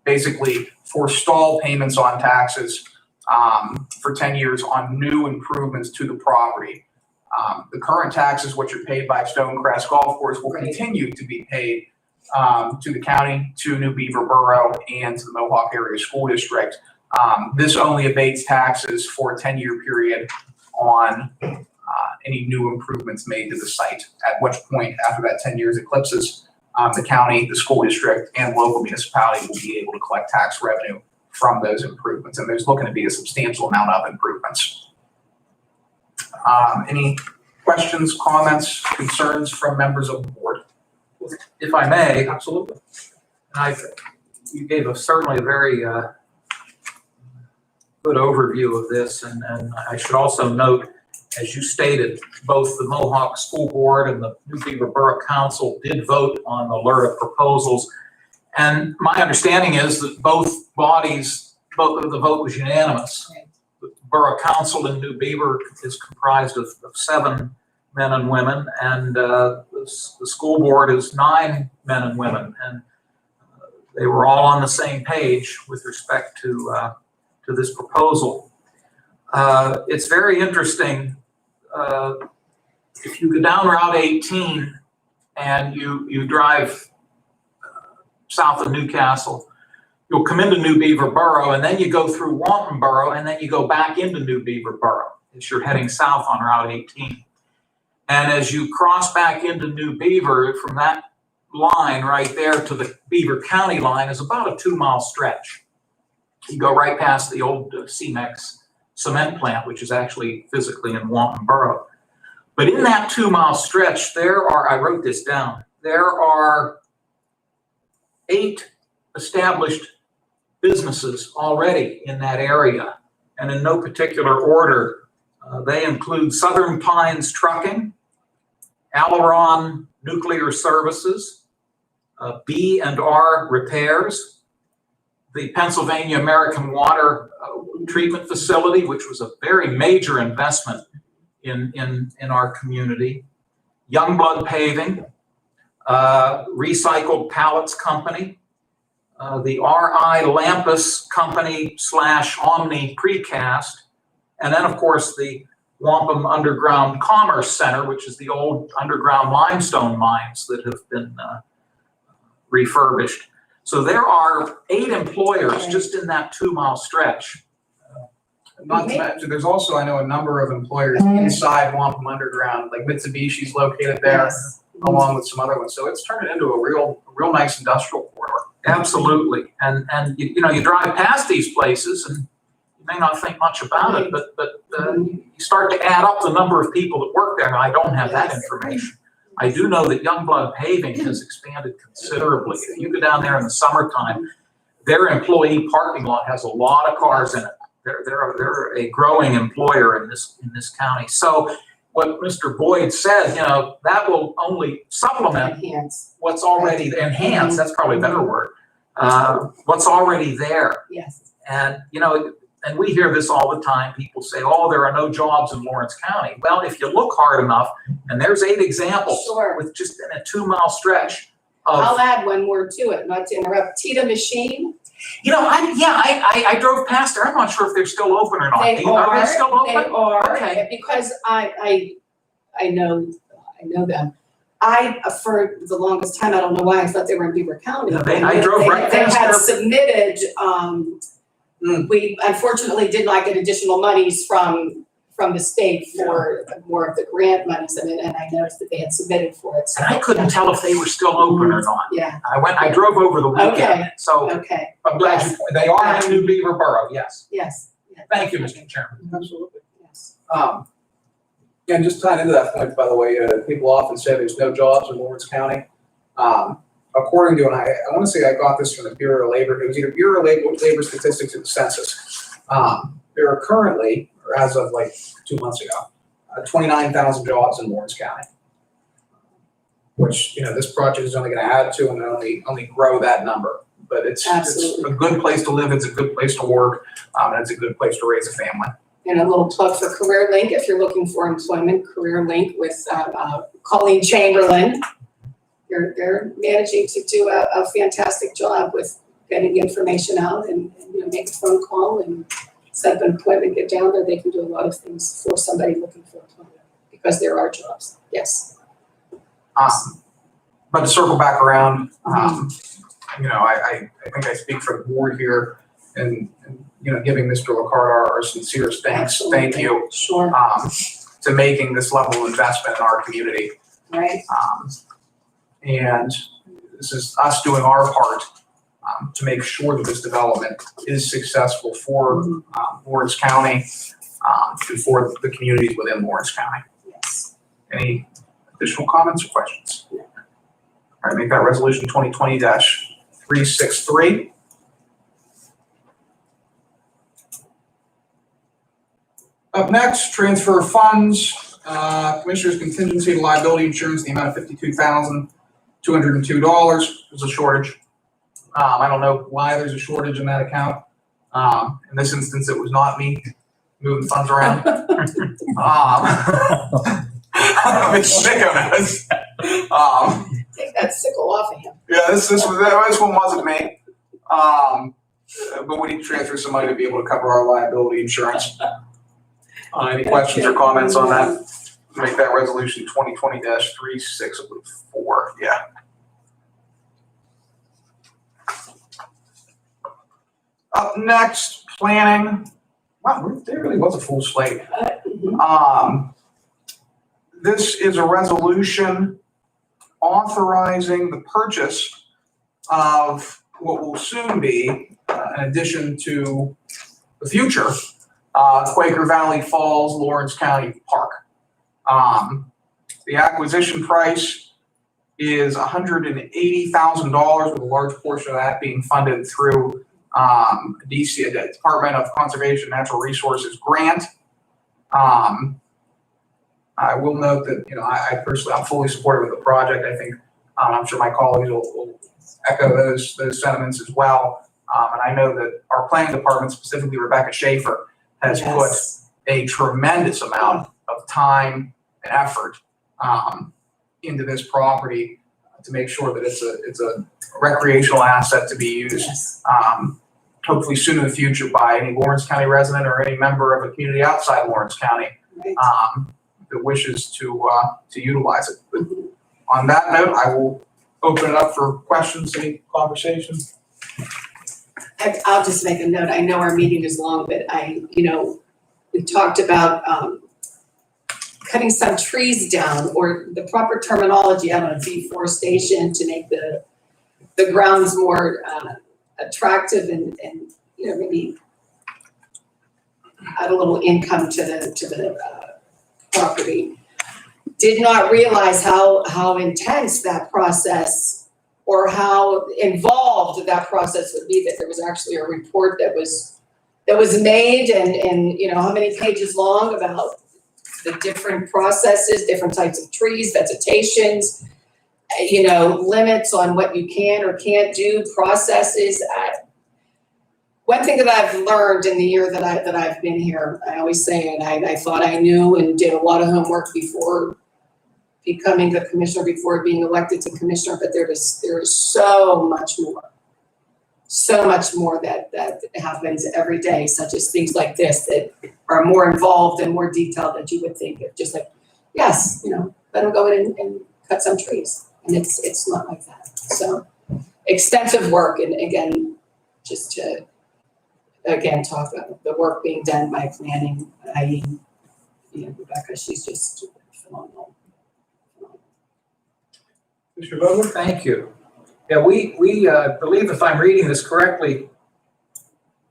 basically forestall payments on taxes for 10 years on new improvements to the property. The current taxes, which are paid by Stonecrest Golf Course, will continue to be paid to the county, to New Beaver Borough, and to the Mohawk Area School District. This only abates taxes for a 10-year period on any new improvements made to the site, at which point, after that 10 years eclipses, the county, the school district, and local municipality will be able to collect tax revenue from those improvements. And there's looking to be a substantial amount of improvements. Any questions, comments, concerns from members of the board? If I may. Absolutely. You gave us certainly a very good overview of this, and I should also note, as you stated, both the Mohawk School Board and the New Beaver Borough Council did vote on the Alerta proposals. And my understanding is that both bodies, the vote was unanimous. The Borough Council in New Beaver is comprised of 7 men and women, and the school board is 9 men and women, and they were all on the same page with respect to this proposal. It's very interesting. If you go down Route 18 and you drive south of Newcastle, you'll come into New Beaver Borough, and then you go through Wanton Borough, and then you go back into New Beaver Borough as you're heading south on Route 18. And as you cross back into New Beaver, from that line right there to the Beaver County line is about a 2-mile stretch. You go right past the old CMEX cement plant, which is actually physically in Wanton Borough. But in that 2-mile stretch, there are, I wrote this down, there are 8 established businesses already in that area, and in no particular order. They include Southern Pines Trucking, Aileron Nuclear Services, B&R Repairs, the Pennsylvania American Water Treatment Facility, which was a very major investment in our community, Youngblood Paving, Recycled Pallets Company, the R.I. Lampus Company / Omni Precast, and then, of course, the Wampum Underground Commerce Center, which is the old underground limestone mines that have been refurbished. So there are 8 employers just in that 2-mile stretch. Not to mention, there's also, I know, a number of employers inside Wampum Underground, like Mitsubishi's located there, Yes. along with some other ones. So it's turned into a real nice industrial corridor. Absolutely. And you know, you drive past these places and you may not think much about it, but you start to add up the number of people that work there, and I don't have that information. I do know that Youngblood Paving has expanded considerably. If you go down there in the summertime, their employee parking lot has a lot of cars in it. They're a growing employer in this county. So what Mr. Boyd said, you know, that will only supplement what's already enhance. That's probably a better word. What's already there. Yes. And you know, and we hear this all the time. People say, "Oh, there are no jobs in Lawrence County." Well, if you look hard enough, and there's 8 examples with just in a 2-mile stretch. I'll add one more to it, not to interrupt. Tita Machine. You know, I drove past there. I'm not sure if they're still open or not. Are they still open? They are. Okay. Because I know them. For the longest time, I don't know why, I thought they were in Beaver County. Yeah, I drove right They past had there. submitted, we unfortunately did not get additional monies from the state for more of the grant monies, and I noticed that they had submitted for it. So, And I couldn't tell if they were still open or not. Yeah. I drove over the weekend. Okay. So Okay. I'm glad you pointed. They are in New Beaver Borough, yes. Yes. Yeah. Thank you, Mr. Chairman. Absolutely. Yes. And just tying into that point, by the way, people often say there's no jobs in Lawrence County. According to, and I want to say I got this from the Bureau of Labor, it was either Bureau of Labor Statistics or the Census. There are currently, or as of like 2 months ago, 29,000 jobs in Lawrence County. which, this project is only gonna add to and only grow that number. But it's Absolutely. a good place to live, it's a good place to work, and it's a good place to raise a family. And a little plug for Career Link, if you're looking for employment, Career Link with Colleen Chamberlain. They're managing to do a fantastic job with getting information out and make a phone call and set up an appointment, get down there. They can do a lot of things for somebody looking for employment because there are jobs, yes. But to circle back around, I think I speak for the board here and giving Mr. Licard our sincere thanks, thank you, Sure, to making this level of investment in our community. right, And this is us doing our part to make sure that this development is successful for Lawrence County and for the communities within Lawrence County. yes. Any additional comments or questions? All right, make that resolution 2020-363. Up next, transfer of funds, Commissioner's contingency liability insurance, the amount of $52,202. There's a shortage. I don't know why there's a shortage in that account. In this instance, it was not me moving funds around. Mr. Sicko knows. Take that sickle off of him. Yeah, this one wasn't me. But we need to transfer some money to be able to cover our liability insurance. Any questions or comments on that? Make that resolution 2020-364. Yeah. Up next, planning. Wow, there really was a full slate. This is a resolution authorizing the purchase of what will soon be, in addition to the future, Quaker Valley Falls, Lawrence County Park. The acquisition price is $180,000, with a large portion of that being funded through DC, the Department of Conservation and Natural Resources grant. I will note that, I personally, I'm fully supportive of the project. I think, I'm sure my colleagues will echo those sentiments as well. And I know that our planning department, specifically Rebecca Schaefer, has put a tremendous amount of time and effort into this property to make sure that it's a recreational asset to be used, hopefully soon in the future by any Lawrence County resident or any member of a community outside Lawrence County that wishes to utilize it. But on that note, I will open it up for questions, any conversation. I'll just make a note. I know our meeting is long, but we talked about cutting some trees down, or the proper terminology, I don't know, deforestation, to make the grounds more attractive and maybe add a little income to the property. Did not realize how intense that process, or how involved that process would be, that there was actually a report that was made and how many pages long about the different processes, different types of trees, vegetations, limits on what you can or can't do, processes. One thing that I've learned in the year that I've been here, I always say, and I thought I knew and did a lot of homework before becoming the commissioner, before being elected to commissioner, but there is so much more that happens every day, such as things like this that are more involved and more detailed than you would think of. Just like, yes, let them go in and cut some trees, and it's not like that. So extensive work, and again, just to talk about the work being done by planning, i.e., Rebecca, she's just phenomenal. Mr. Vogler? Thank you. Yeah, we believe, if I'm reading this correctly,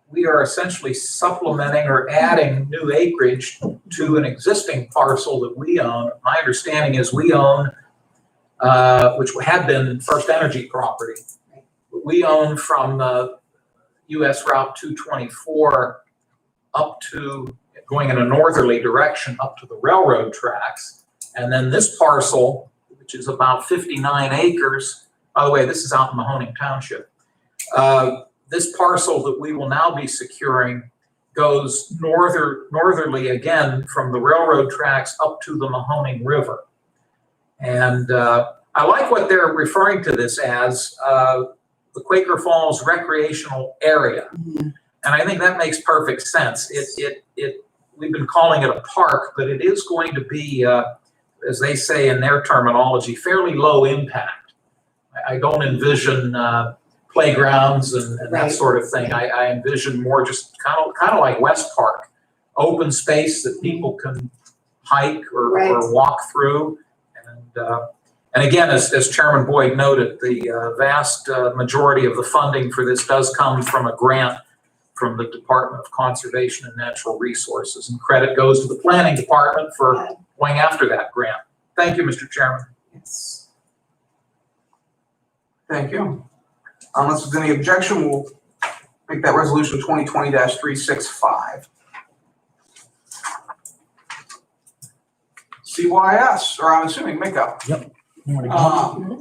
we are essentially supplementing or adding new acreage to an existing parcel that we own. My understanding is we own, which had been First Energy property. We own from US Route 224 up to, going in a northerly direction, up to the railroad tracks. And then this parcel, which is about 59 acres. By the way, this is out in Mahoning Township. This parcel that we will now be securing goes northerly again from the railroad tracks up to the Mahoning River. And I like what they're referring to this as, the Quaker Falls Recreational Area. Mhm. And I think that makes perfect sense. We've been calling it a park, but it is going to be, as they say in their terminology, fairly low impact. I don't envision playgrounds and that Right. sort of thing. I envision more just kind of like West Park, open space that people can hike or Right. walk through. And again, as Chairman Boyd noted, the vast majority of the funding for this does come from a grant from the Department of Conservation and Natural Resources. And credit goes to the Planning Department for going after that grant. Thank you, Mr. Chairman. Yes. Thank you. Unless there's any objection, we'll make that resolution 2020-365. CYS, or I'm assuming Miko.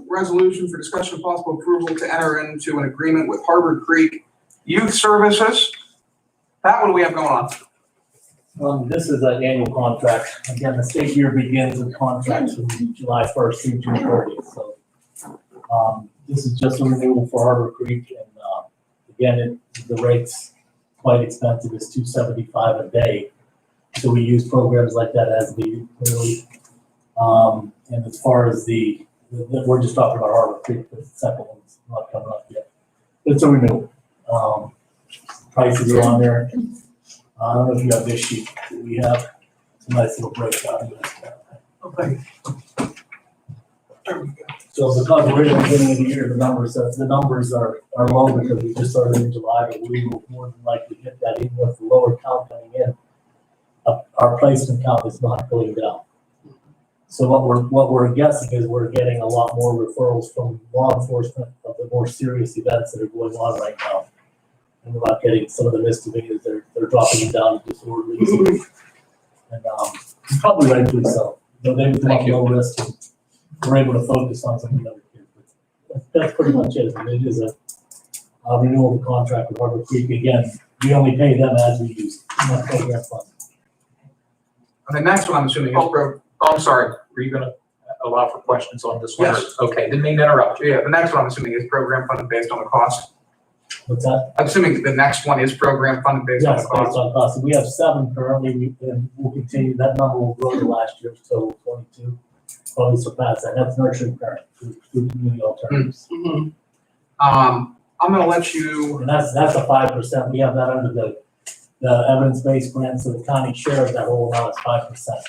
Resolution for discussion of possible approval to enter into an agreement with Harbor Creek Youth Services. Pat, what do we have going on? This is an annual contract. Again, the state year begins with contracts from July 1st through June 30th. So this is just a renewal for Harbor Creek. And again, the rate's quite expensive. It's $275 a day. So we use programs like that as needed, clearly. And as far as we're just talking about Harbor Creek, the second one's not coming up yet. It's a renewal. Prices are on there. I don't know if you have this sheet. We have a nice little breakdown. Okay. There we go. So because we're in the beginning of the year, the numbers are low because we just started in July, but we will more than likely hit that even with the lower count coming in. Our placement count is not going down. So what we're guessing is we're getting a lot more referrals from law enforcement of the more serious events that are going on right now. And we're not getting some of the misdemeanors, they're dropping them down to disorderlies. And probably rightfully so. They want low risk and we're able to focus on some of the other kids. But that's pretty much it. And it is a renewal of the contract with Harbor Creek. Again, we only pay them as we use program funds. And the next one, I'm assuming, is Oh, I'm sorry. Were you going to allow for questions on this one? Yes. Okay, didn't mean to interrupt you. yeah, the next one, I'm assuming, is program funded based on the cost. What's that? I'm assuming the next one is program funded based on Yes, the based cost. on cost. We have 7 currently, and we'll continue. That number will grow to last year's total 22. Probably surpass that. That's nurturing parent through community alternatives. Mhm. I'm gonna let you, And that's a 5%. We have that under the evidence-based grant, so the county share of that whole amount is 5%.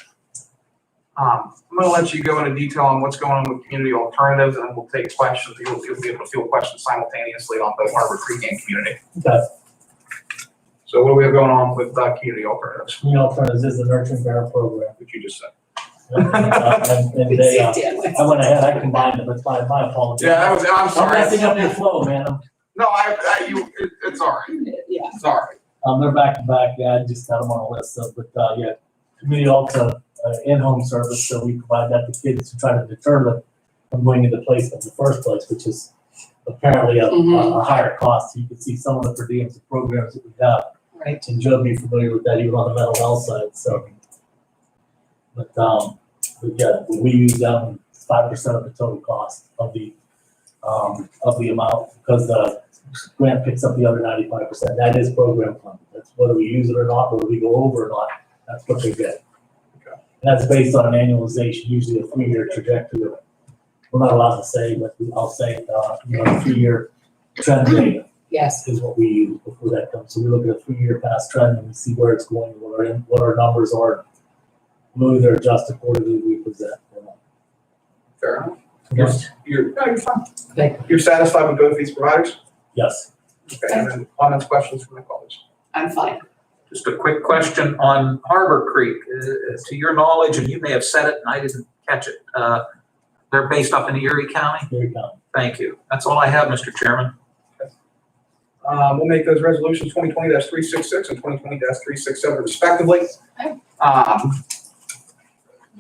I'm gonna let you go into detail on what's going on with community alternatives, and we'll take questions. You'll be able to field questions simultaneously on both Harbor Creek and community. Okay. So what do we have going on with community alternatives, Community alternatives is the nurturing parent program. which you just said? And they, I went ahead, I combined them. That's my apology. Yeah, I'm I'm sorry. messing up your flow, man. No, it's all right. Yeah. It's all right. They're back to back. Yeah, I just got them on a list. So, but yeah, community alta in-home service. So we provide that to kids to try to deter them from going into placement in the first place, which is apparently a higher cost. You can see some of the per diems and programs that we have. Right. And Joe be familiar with that even on the mental health side. So, but yeah, we use them 5% of the total cost of the amount because the grant picks up the other 95%. That is program funded. That's whether we use it or not, whether we go over or not, that's what they get. Okay. And that's based on an annualization, usually a 3-year trajectory. We're not allowed to say, but I'll say it, a 3-year trend data Yes. is what we use before that comes. So we look at a 3-year past trend and we see where it's going, what our numbers are. We'll either adjust accordingly we present or not. Fair enough. Yes. You're fine. Okay. You're satisfied with both these providers? Yes. Okay, and then comments, questions from my colleagues? I'm fine. Just a quick question on Harbor Creek. To your knowledge, and you may have said it and I didn't catch it, they're based up in Erie County? Here you go. Thank you. That's all I have, Mr. Chairman. We'll make those resolutions 2020-366 and 2020-367 respectively. Okay.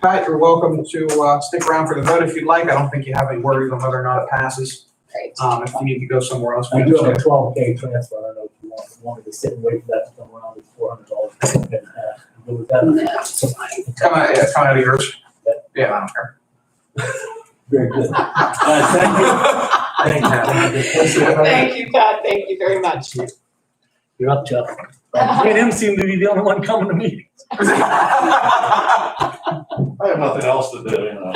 Pat, you're welcome to stick around for the vote if you'd like. I don't think you have any worries on whether or not it passes. Great. If you need to go somewhere else, we I do have a understand. 12K transfer. I don't know if you want me to sit and wait for that to come around. It's $400. Go with that. No, it's fine. It's coming out of yours. Yeah, I don't care. Very good. Thank you. Thank you. Thank you, Pat. Thank you very much. You're up, Chuck. Me and him seem to be the only one coming to meetings. I have nothing else to do, you know.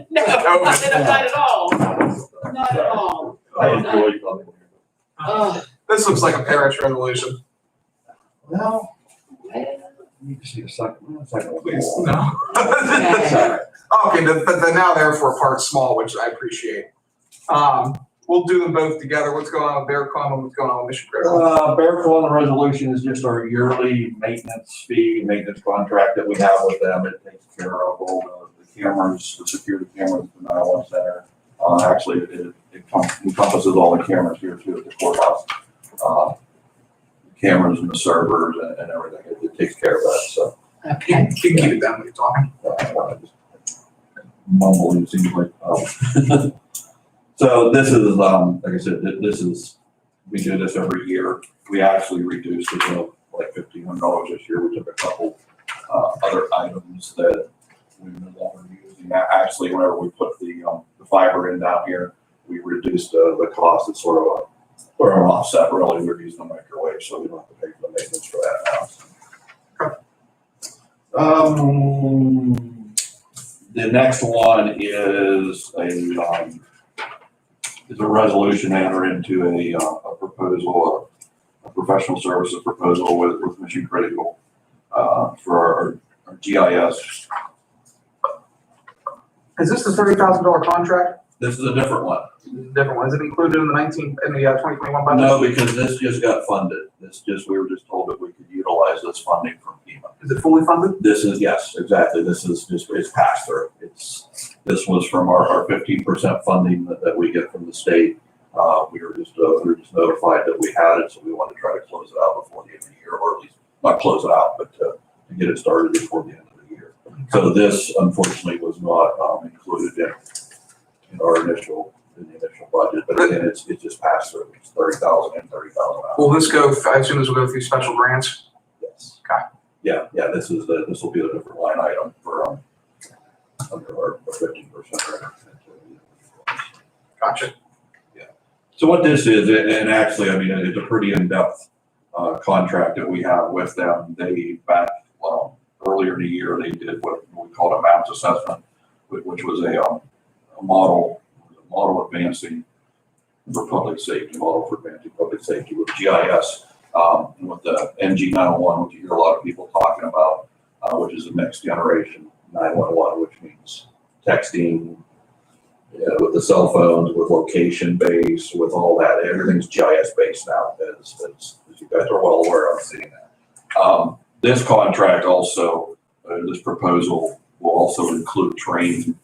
No, not at all. Not at all. I enjoy coming here. Oh, This looks like a parish resolution. Well, you can see a second. Please, no. okay. Okay, the now therefore part's small, which I appreciate. We'll do them both together. What's going on with Bear Com and what's going on with Mission Critical? Bear on the resolution is just our yearly maintenance fee, maintenance contract that we have with them. It takes care of all the cameras, the security cameras at the 911 center. Actually, it encompasses all the cameras here too at the courthouse. The cameras and the servers and everything. It takes care of that, so. Okay. You can keep it down when you're talking. Mumbling seems like, so this is, like I said, we do this every year. We actually reduced it to like $1,500 this year. We took a couple, other items that we no longer using. Actually, whenever we put the fiber in down here, we reduced the cost. It's sort of an offset, really. We're using the microwave, so we don't have to pay for the maintenance for that now. The next one is a resolution to enter into a proposal, a professional services proposal with Mission Critical for our GIS. Is this the $30,000 contract? This is a different one. Different one. Is it included in the 2021 budget? No, because this just got funded. We were just told that we could utilize this funding from FEMA. Is it fully funded? This is, yes, exactly. This is just, it's passed through. This was from our 15% funding that we get from the state. We were just notified that we had it, so we wanted to try to close it out before the end of the year, or at least not close it out, but to get it started before the end of the year. So this unfortunately was not included in the initial budget, but again, it's just passed through. It's $30,000 and $30,000. Will this go, I assume this will go through special grants? Yes. Okay. Yeah, this will be a different line item for under our 15%. Gotcha. So what this is, and actually, I mean, it's a pretty in-depth contract that we have with them. They back earlier in the year, they did what we called a MAPS assessment, which was a model advancing for public safety, model for advancing public safety with GIS, and with the NG911, which you hear a lot of people talking about, which is the next generation 911, which means texting, with the cell phones, with location based, with all that. Everything's GIS based now, as you guys are well aware of seeing that. This contract also, this proposal will also include training,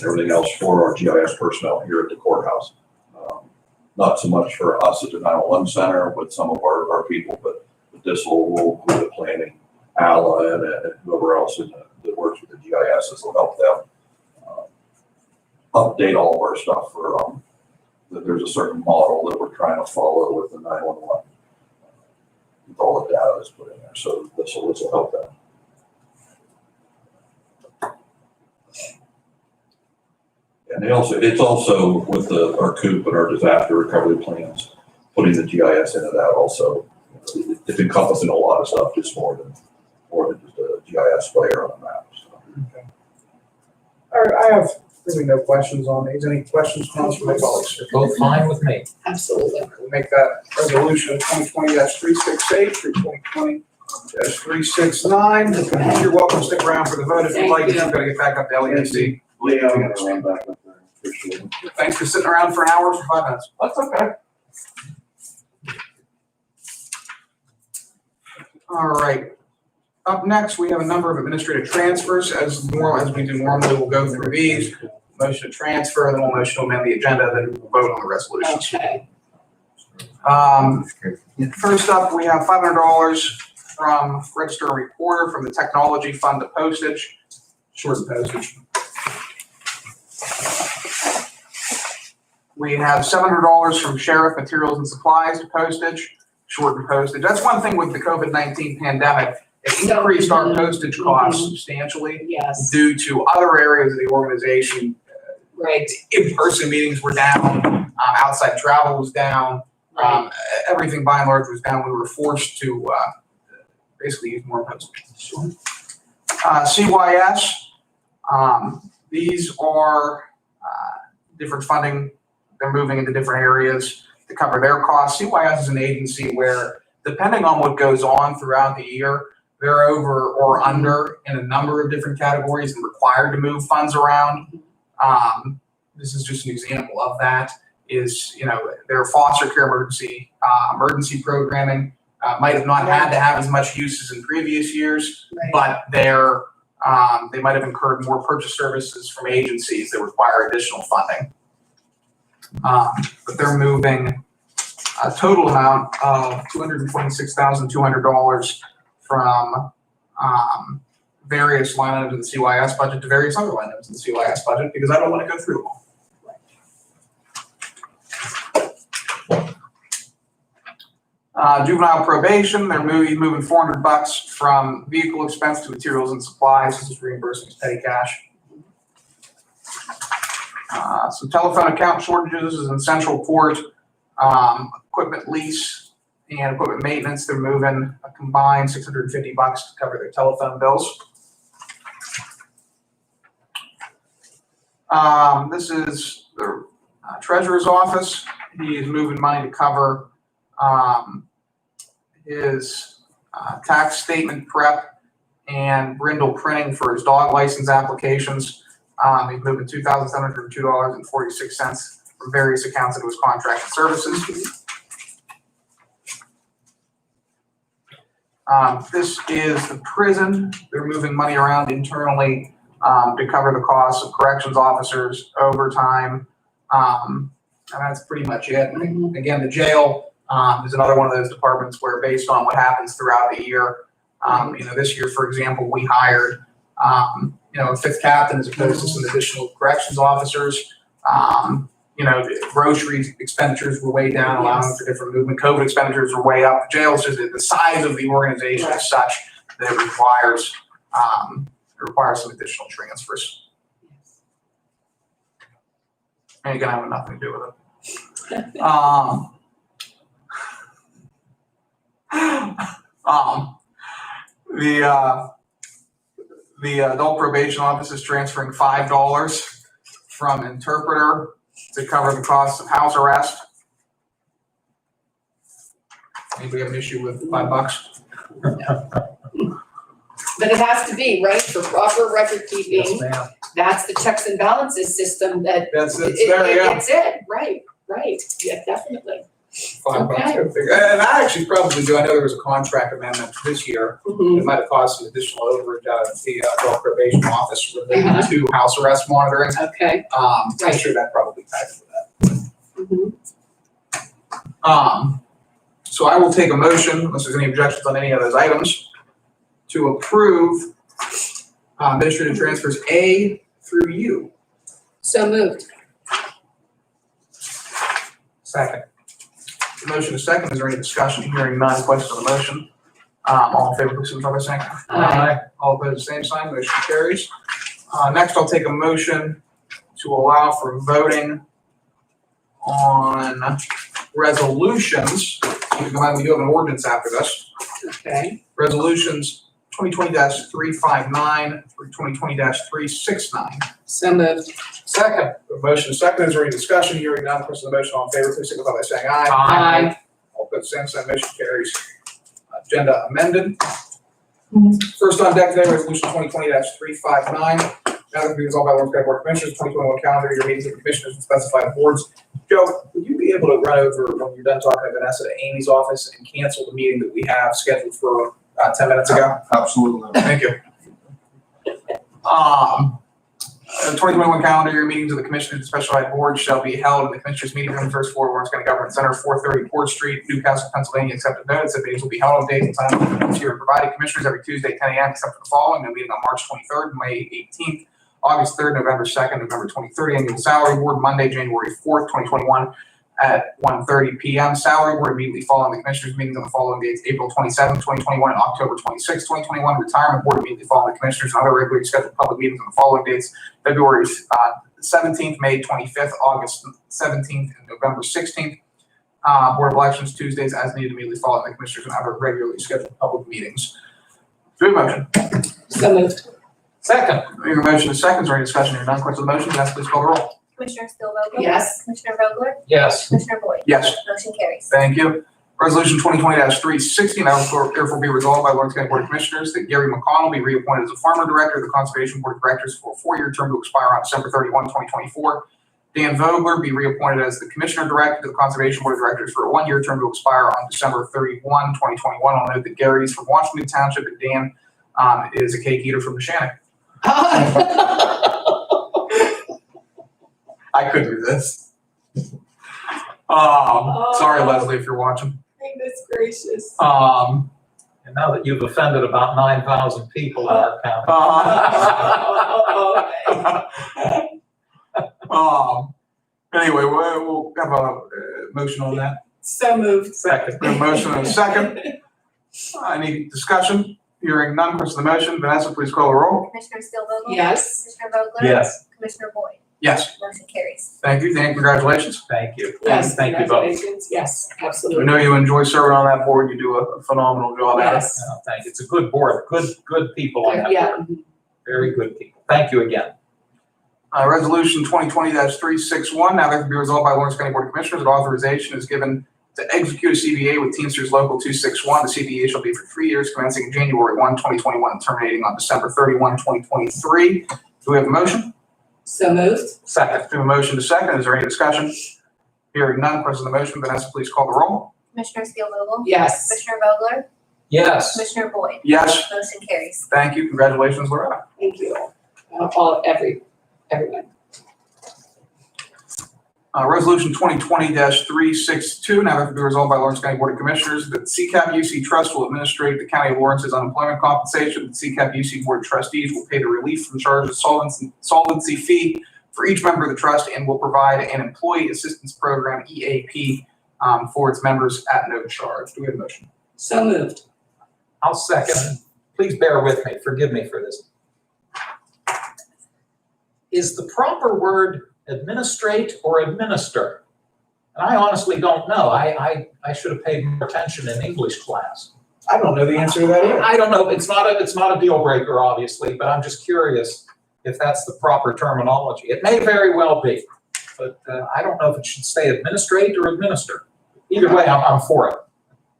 everything else for our GIS personnel here at the courthouse. Not so much for us at the 911 center with some of our people, but this will include the planning, Alan, and whoever else that works with the GIS will help them update all of our stuff for, that there's a certain model that we're trying to follow with the 911. With all the data that's put in there, so this will help them. And it's also with our COOP and our disaster recovery plans, putting the GIS into that also. It's encompassing a lot of stuff, just more than just a GIS layer on the map. So. Okay. All right, I have really no questions on these. Any questions, comments from my colleagues? Both fine with me. Absolutely. We'll make that resolution 2020-368 through 2020-369. You're welcome to stick around for the vote if you'd like. Thank you. You've got to get back up to LEC. Leo, I'm gonna run back up there. Appreciate it. Thanks for sitting around for an hour for 5 minutes. That's okay. All right. Up next, we have a number of administrative transfers. As we do normally, we'll go through these. Motion to transfer, then we'll motion to amend the agenda, then we'll vote on the resolutions. Okay. First up, we have $500 from Register and Recorder from the Technology Fund to postage. shorten postage. We have $700 from sheriff materials and supplies to postage, shorten postage. That's one thing with the COVID-19 pandemic. It increased our postage costs substantially Yes, due to other areas of the organization. right, In-person meetings were down, outside travel was down, right. everything by and large was down. We were forced to basically use more postage. CYS, these are different funding. They're moving into different areas to cover their costs. CYS is an agency where, depending on what goes on throughout the year, they're over or under in a number of different categories and required to move funds around. This is just an example of that. Is, their foster care emergency programming might have not had to have as much use as in previous years, Right. but they might have incurred more purchase services from agencies that require additional funding. But they're moving a total amount of $226,200 from various line items in the CYS budget to various other line items in the CYS budget, because I don't want to go through them all. Juvenile probation, they're moving $400 from vehicle expense to materials and supplies. This is reimbursing as petty cash. Some telephone account shortages is in Central Port, equipment lease and equipment maintenance. They're moving a combined $650 to cover their telephone bills. This is the treasurer's office. He is moving money to cover his tax statement prep and brindle printing for his dog license applications. He's moving $2,702.46 from various accounts into his contracted services. This is the prison. They're moving money around internally to cover the costs of corrections officers, overtime, and that's pretty much it. And again, the jail is another one of those departments where, based on what happens throughout the year, this year, for example, we hired a fifth captain as opposed to some additional corrections officers. Grocery expenditures were way down, allowing for different movement. COVID expenditures were way up. The jails, just the size of the organization is such that it requires some additional transfers. And again, I have nothing to do with it. The adult probation office is transferring $5 from interpreter to cover the cost of house arrest. Anybody have an issue with $5? But it has to be, right, for proper record keeping. Yes, ma'am. That's the checks and balances system that. It's there, yeah. It's it, right, yeah, definitely. $5. Okay. Go figure. And I actually probably do. I know there was a contract amendment this year. It might have caused some additional overage out of the adult probation office related to house arrest monitoring. Okay. I'm sure that probably ties into that. So I will take a motion, unless there's any objections on any of those items, to approve administrative transfers A through U. So moved. Second. The motion is second. Is there any discussion? Hearing none. Questions on the motion? All in favor, please signify by saying aye. Aye. All opposed, the same sign. Motion carries. Next, I'll take a motion to allow for voting on resolutions. We do have an ordinance after this. Okay. Resolutions 2020-359 through 2020-369. So moved. Second. The motion is second. Is there any discussion? Hearing none. Question on the motion. All in favor, please signify by saying aye. Aye. All opposed, same sign. Motion carries. Agenda amended. First on deck today, resolution 2020-359. Now that because all by Lawrence County Board of Commissioners, 2021 calendar year meetings of commissioners and specified boards. Joe, would you be able to run over when you're done talking to Vanessa to Amy's office and cancel the meeting that we have scheduled for 10 minutes ago? Absolutely. Thank you. The 2021 calendar year meetings of the Commissioners and Special Ed Board shall be held in the Commissioners Meeting Room, first floor, Lawrence County Government Center, 430 Port Street, Newcastle, Pennsylvania. Accepted notice that meetings will be held on dates and times here provided. Commissioners every Tuesday, 10 a.m. except for the following: no meeting on March 23rd, May 18th, August 3rd, November 2nd, November 23rd. Annual Salary Board, Monday, January 4th, 2021. At 1:30 p.m. Salary Board immediately following the Commissioners meetings on the following dates: April 27th, 2021 and October 26th, 2021. Retirement Board immediately following the Commissioners and other regularly scheduled public meetings on the following dates: February 17th, May 25th, August 17th, and November 16th. Board of Elections Tuesdays as needed immediately following the Commissioners and other regularly scheduled public meetings. Do we have a motion? So moved. Second. We have a motion and seconds. Is there any discussion here? None. Questions on the motion? Vanessa, please call the roll. Commissioner Steelvogel? Yes. Commissioner Vogler? Yes. Commissioner Boyd? Yes. Motion carries. Thank you. Resolution 2020-360, now therefore be resolved by Lawrence County Board of Commissioners that Gary McConnell be reappointed as a Farmer Director of the Conservation Board of Directors for a 4-year term to expire on December 31, 2024. Dan Vogler be reappointed as the Commissioner Director of the Conservation Board of Directors for a 1-year term to expire on December 31, 2021. I'll note that Gary is from Washington Township and Dan is a cake eater from Neshannock. I could do this. Sorry, Leslie, if you're watching. Goodness gracious. And now that you've offended about 9,000 people in our county. Anyway, we'll have a motion on that. So moved. Second. We have a motion and a second. Any discussion? Hearing none, question on the motion. Vanessa, please call the roll. Commissioner Steelvogel? Yes. Commissioner Vogler? Yes. Commissioner Boyd? Yes. Motion carries. Thank you, Dan. Congratulations. Thank you. Yes, Thank you both. congratulations. Yes, I absolutely. know you enjoy serving on that board. You do a phenomenal job at it. Yes. Thank you. It's a good board, good people on that Yeah. board. Very good people. Thank you again. Resolution 2020-361, now therefore be resolved by Lawrence County Board of Commissioners that authorization is given to execute a CBA with Teamsters Local 261. The CBA shall be for 3 years commencing January 1, 2021 and terminating on December 31, 2023. Do we have a motion? So moved. Second. We have a motion to second. Is there any discussion? Hearing none, question on the motion. Vanessa, please call the roll. Commissioner Steelvogel? Yes. Commissioner Vogler? Yes. Commissioner Boyd? Yes. Motion carries. Thank you. Congratulations, Loretta. Thank you. Everyone. Resolution 2020-362, now therefore be resolved by Lawrence County Board of Commissioners that CCAP UC Trust will administrate the County of Lawrence's unemployment compensation. The CCAP UC Board of Trustees will pay the relief from charge of solvency fee for each member of the trust and will provide an employee assistance program, EAP, for its members at no charge. Do we have a motion? So moved. I'll second. Please bear with me. Forgive me for this. Is the proper word administrate or administer? And I honestly don't know. I should have paid more attention in English class. I don't know the answer to that either. I don't know. It's not a deal breaker, obviously, but I'm just curious if that's the proper terminology. It may very well be, but I don't know if it should say administrate or administer. Either way, I'm for it.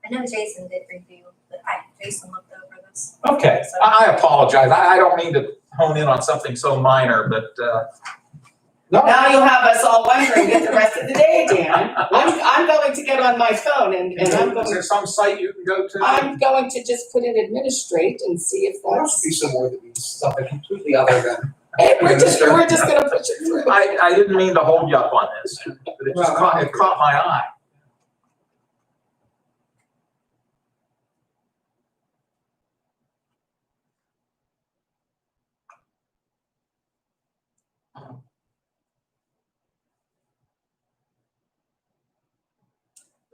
I know Jason did review, but Jason looked over this. Okay, So- I apologize. I don't mean to hone in on something so minor, but Now you'll have us all wondering it the rest of the day, Dan. I'm going to get on my phone and is there some site you can go to? I'm going to just put in administrate and see if There must be that's. some word that means something completely other than. Hey, we're just gonna push it through. I didn't mean to hold you up on this, but it just caught my eye.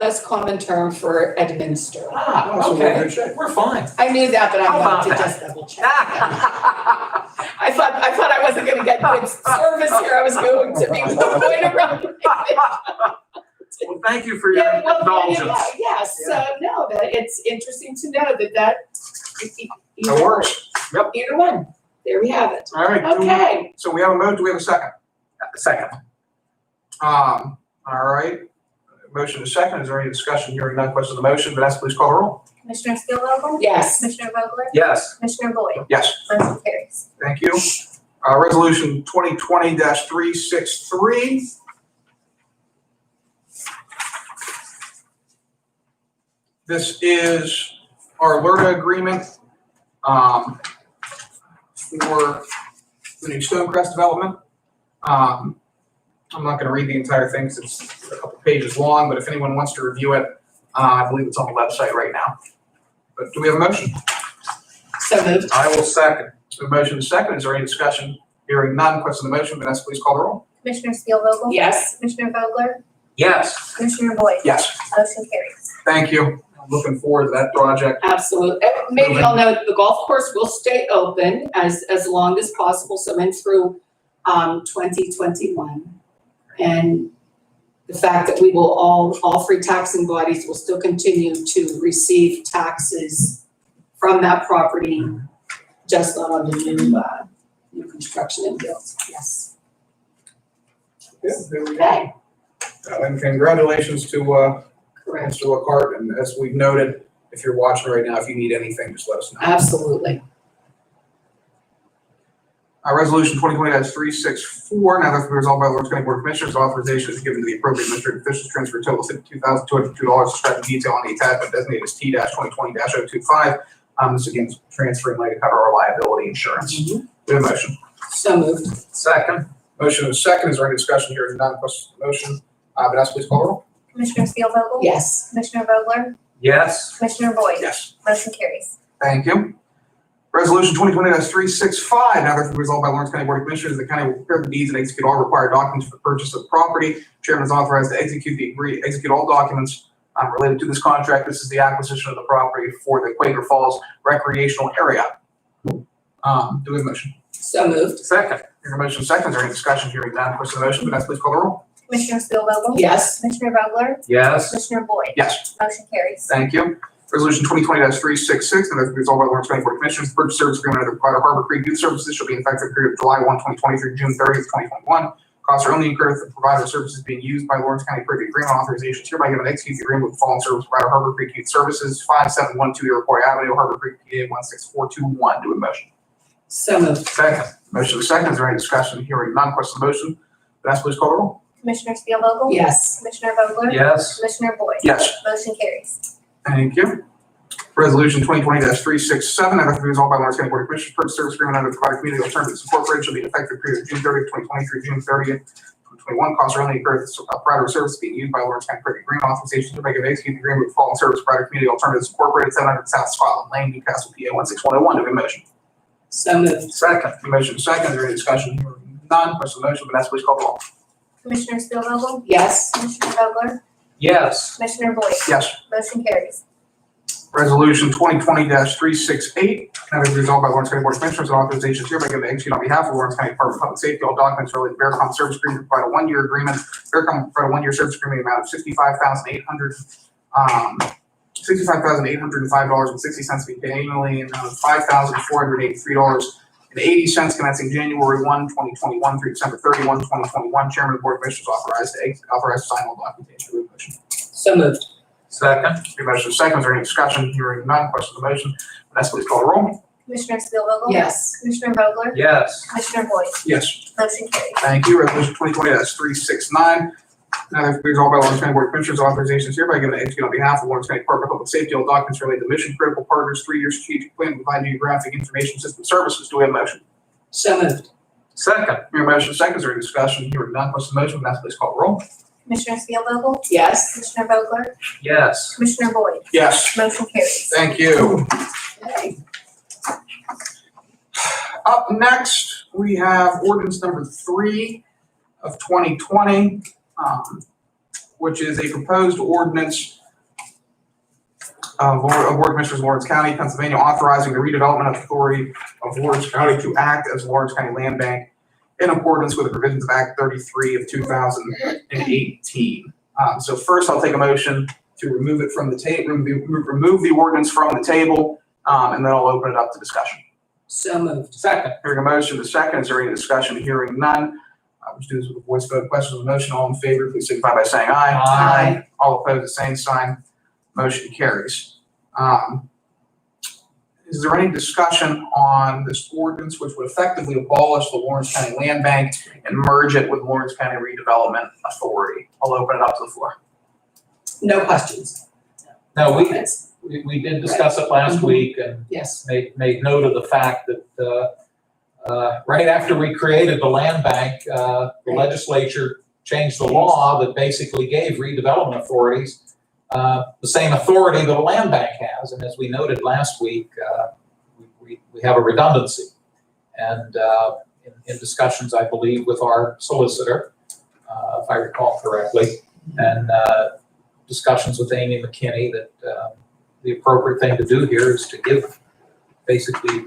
Less common term for administer. Ah, okay, we're fine. I knew that, but I How wanted about to that? just double check. I thought I wasn't gonna get good service here. I was going to be going around. Well, thank you for your Yeah, well, indulgence. yes, no, that it's interesting to know that It works. Yep. Either one. There we have it. All right. Okay. So we have a motion. Do we have a second? Second. All right. Motion is second. Is there any discussion? Hearing none, question on the motion. Vanessa, please call the roll. Commissioner Steelvogel? Yes. Commissioner Vogler? Yes. Commissioner Boyd? Yes. Motion carries. Thank you. Resolution 2020-363. This is our Alerta agreement for the new Stonecrest development. I'm not gonna read the entire thing because it's a couple pages long, but if anyone wants to review it, I believe it's on the website right now. But do we have a motion? So moved. I will second. So a motion is second. Is there any discussion? Hearing none, question on the motion, Vanessa, please call the roll. Commissioner Spielvogel? Yes. Commissioner Vogler? Yes. Commissioner Boyd? Yes. Motion carries. Thank you. I'm looking forward to that project. Absolutely. Maybe I'll note the golf course will stay open as long as possible, so in through 2021. And the fact that we will all three taxing bodies will still continue to receive taxes from that property, just not on the new construction and builds. Yes. Yeah, there we go. Okay. And congratulations to Correct. Mr. Lockhart, and as we've noted, if you're watching right now, if you need anything, just let us know. Absolutely. Resolution 2020-364, now therefore be resolved by the Lawrence County Board of Commissioners, authorization is given to the appropriate administrative officials to transfer a total of $52,202 described in detail on the attachment designated as T-2020-025. This again is transferring money to cover our liability insurance. Do we have a motion? So moved. Second. Motion is second. Is there any discussion here? None. Questions on the motion? Vanessa, please call the roll. Commissioner Spielvogel? Yes. Commissioner Vogler? Yes. Commissioner Boyd? Yes. Motion carries. Thank you. Resolution 2020-365, now therefore be resolved by Lawrence County Board of Commissioners, the county will prepare the deeds and execute all required documents for the purchase of property. Chairman is authorized to execute all documents related to this contract. This is the acquisition of the property for the Quaker Falls Recreational Area. Do we have a motion? So moved. Second. Your motion second. Is there any discussion? Hearing none. Question on the motion. Vanessa, please call the roll. Commissioner Spielvogel? Yes. Commissioner Vogler? Yes. Commissioner Boyd? Yes. Motion carries. Thank you. Resolution 2020-366, and that be resolved by Lawrence County Board of Commissioners, purchase service agreement under Quaker Harbor Creek Youth Services shall be in effect for the period of July 1, 2020 through June 30th, 2021. Costs are only incurred if the provider of services being used by Lawrence County per the agreement authorization is hereby given to execute the agreement with the following service provider, Harbor Creek Youth Services, 5712 Iroquois Avenue, Harbor Creek, PA 16421. Do a motion. So moved. Second. Motion is second. Is there any discussion? Hearing none. Question on the motion. Vanessa, please call the roll. Commissioner Spielvogel? Yes. Commissioner Vogler? Yes. Commissioner Boyd? Yes. Motion carries. Thank you. Resolution 2020-367, and that be resolved by Lawrence County Board of Commissioners, purchase service agreement under the Provider Community Alternatives Incorporated shall be in effect for the period of June 30th, 2020 through June 30th, 2021. Costs are only incurred if the provider of service being used by Lawrence County per the agreement authorization to make an execute the agreement with the following service provider Community Alternatives Incorporated, 700 South Scotland Lane, Newcastle, PA 16101. Do we have a motion? So moved. Second. Motion is second. Is there any discussion? None. Question on the motion. Vanessa, please call the roll. Commissioner Spielvogel? Yes. Commissioner Vogler? Yes. Commissioner Boyd? Yes. Motion carries. Resolution 2020-368, and it is resolved by Lawrence County Board of Commissioners, authorization is hereby given to execute on behalf of Lawrence County Department of Public Safety all documents related to Vericom service agreement to provide a one-year agreement. Vericom will provide a one-year service agreement amount of $65,805.60 to be paid annually, and $5,483.80 commencing January 1, 2021 through December 31, 2021. Chairman of the Board of Commissioners authorized to sign all documentation. Do we have a motion? So moved. Second. Your motion is second. Is there any discussion? Hearing none. Question on the motion. Vanessa, please call the roll. Commissioner Spielvogel? Yes. Commissioner Vogler? Yes. Commissioner Boyd? Yes. Motion carries. Thank you. Resolution 2020-369. Now therefore be resolved by Lawrence County Board of Commissioners, authorization is hereby given to execute on behalf of Lawrence County Department of Public Safety all documents related to Mission Critical Partners 3-year strategic plan to provide geographic information system services. Do we have a motion? So moved. Second. Your motion is second. Is there any discussion? Hearing none. Question on the motion. Vanessa, please call the roll. Commissioner Spielvogel? Yes. Commissioner Vogler? Yes. Commissioner Boyd? Yes. Motion carries. Thank you. Okay. Up next, we have ordinance number 3 of 2020, which is a proposed ordinance of Board of Commissioners, Lawrence County, Pennsylvania, authorizing the redevelopment authority of Lawrence County to act as Lawrence County Land Bank in accordance with the provisions of Act 33 of 2018. So first, I'll take a motion to remove it from the table, remove the ordinance from the table, and then I'll open it up to discussion. So moved. Second. Hearing a motion, the second, is there any discussion? Hearing none. We'll do this with a voice vote. Questions on the motion, all in favor, please signify by saying aye. Aye. All opposed, the same sign. Motion carries. Is there any discussion on this ordinance which would effectively abolish the Lawrence County Land Bank and merge it with Lawrence County Redevelopment Authority? I'll open it up to the floor. No questions. No, we Comments? did discuss it last week and Yes. made note of the fact that right after we created the land bank, the legislature changed the law that basically gave redevelopment authorities the same authority that a land bank has. And as we noted last week, we have a redundancy. And in discussions, I believe, with our solicitor, if I recall correctly, and discussions with Amy McKinney, that the appropriate thing to do here is to basically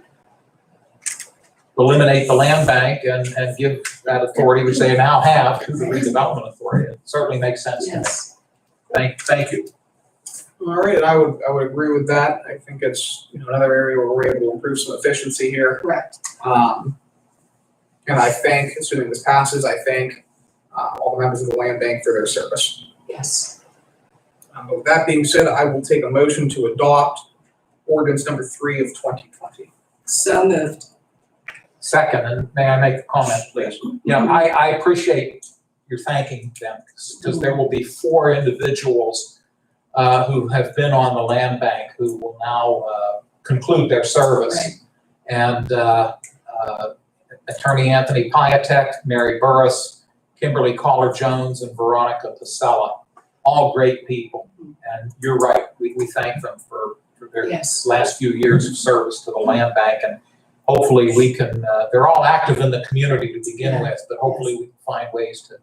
eliminate the land bank and give that authority, which they now have, to the redevelopment authority. It certainly makes sense to me. Yes. Thank you. All right, and I would agree with that. I think it's, another area where we're able to improve some efficiency here. Correct. And I thank, assuming this passes, I thank all the members of the land bank for their service. Yes. But with that being said, I will take a motion to adopt ordinance number 3 of 2020. So moved. Second, and may I make a comment, please? I appreciate your thanking them, because there will be 4 individuals who have been on the land bank who will now conclude their service. Right. And Attorney Anthony Piatek, Mary Burris, Kimberly Collar-Jones, and Veronica Pasella, all great people. And you're right, we thank them for their Yes. last few years of service to the land bank. And hopefully we can, they're all active in the community to begin with, but hopefully we can find ways to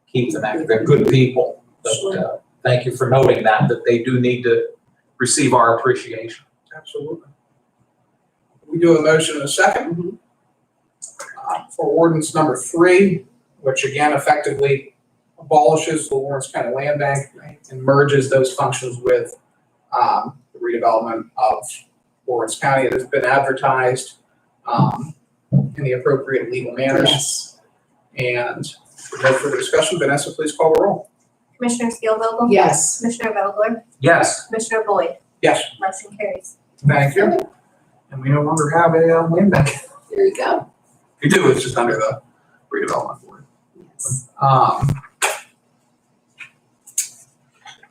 keep them active. They're good people. But Sure. thank you for noting that they do need to receive our appreciation. Absolutely. We do a motion in a second for ordinance number 3, which again effectively abolishes the Lawrence County Land Bank and merges those functions with the redevelopment of Lawrence County. It has been advertised in the appropriate legal manners. Yes. And with no further discussion, Vanessa, please call the roll. Commissioner Steelvogel? Yes. Commissioner Vogler? Yes. Commissioner Boyd? Yes. Motion carries. Thank you. And we no longer have a land bank. There you go. We do, it's just under the redevelopment board. Yes.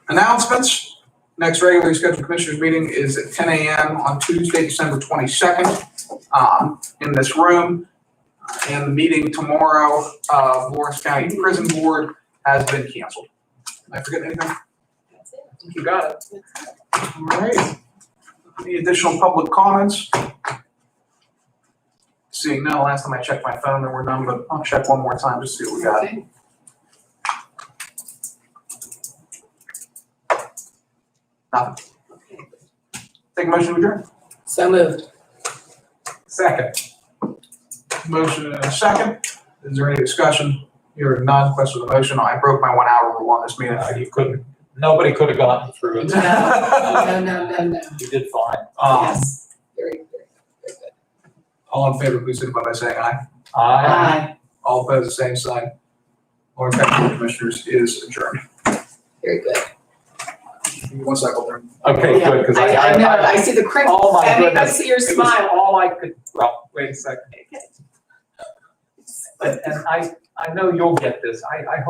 Announcements. Next regularly scheduled commissioners meeting is at 10 a.m. on Tuesday, December 22nd, in this room. And the meeting tomorrow of Lawrence County Prison Board has been canceled. Am I forgetting anything? That's it. I think you got it. All right. Any additional public comments? Seeing none, last time I checked my phone, there were none, but I'll check one more time just to see what we got. Okay. Nothing. Okay. Take a motion to adjourn. So moved. Second. Motion and a second. Is there any discussion? Hearing none, question of the motion. I broke my 1 hour rule on this meeting. Nobody could have gotten through it. No. You did fine. Yes. Very good. All in favor, please signify by saying aye. Aye. All opposed, the same sign. Lawrence County Board of Commissioners is adjourned. Very good. Give me 1 second, I'll turn. Okay, good, because I know, I see the crinkles. Oh, my I mean, I goodness. see your It was smile. all I could, well, wait a second. And I know you'll get this. I hope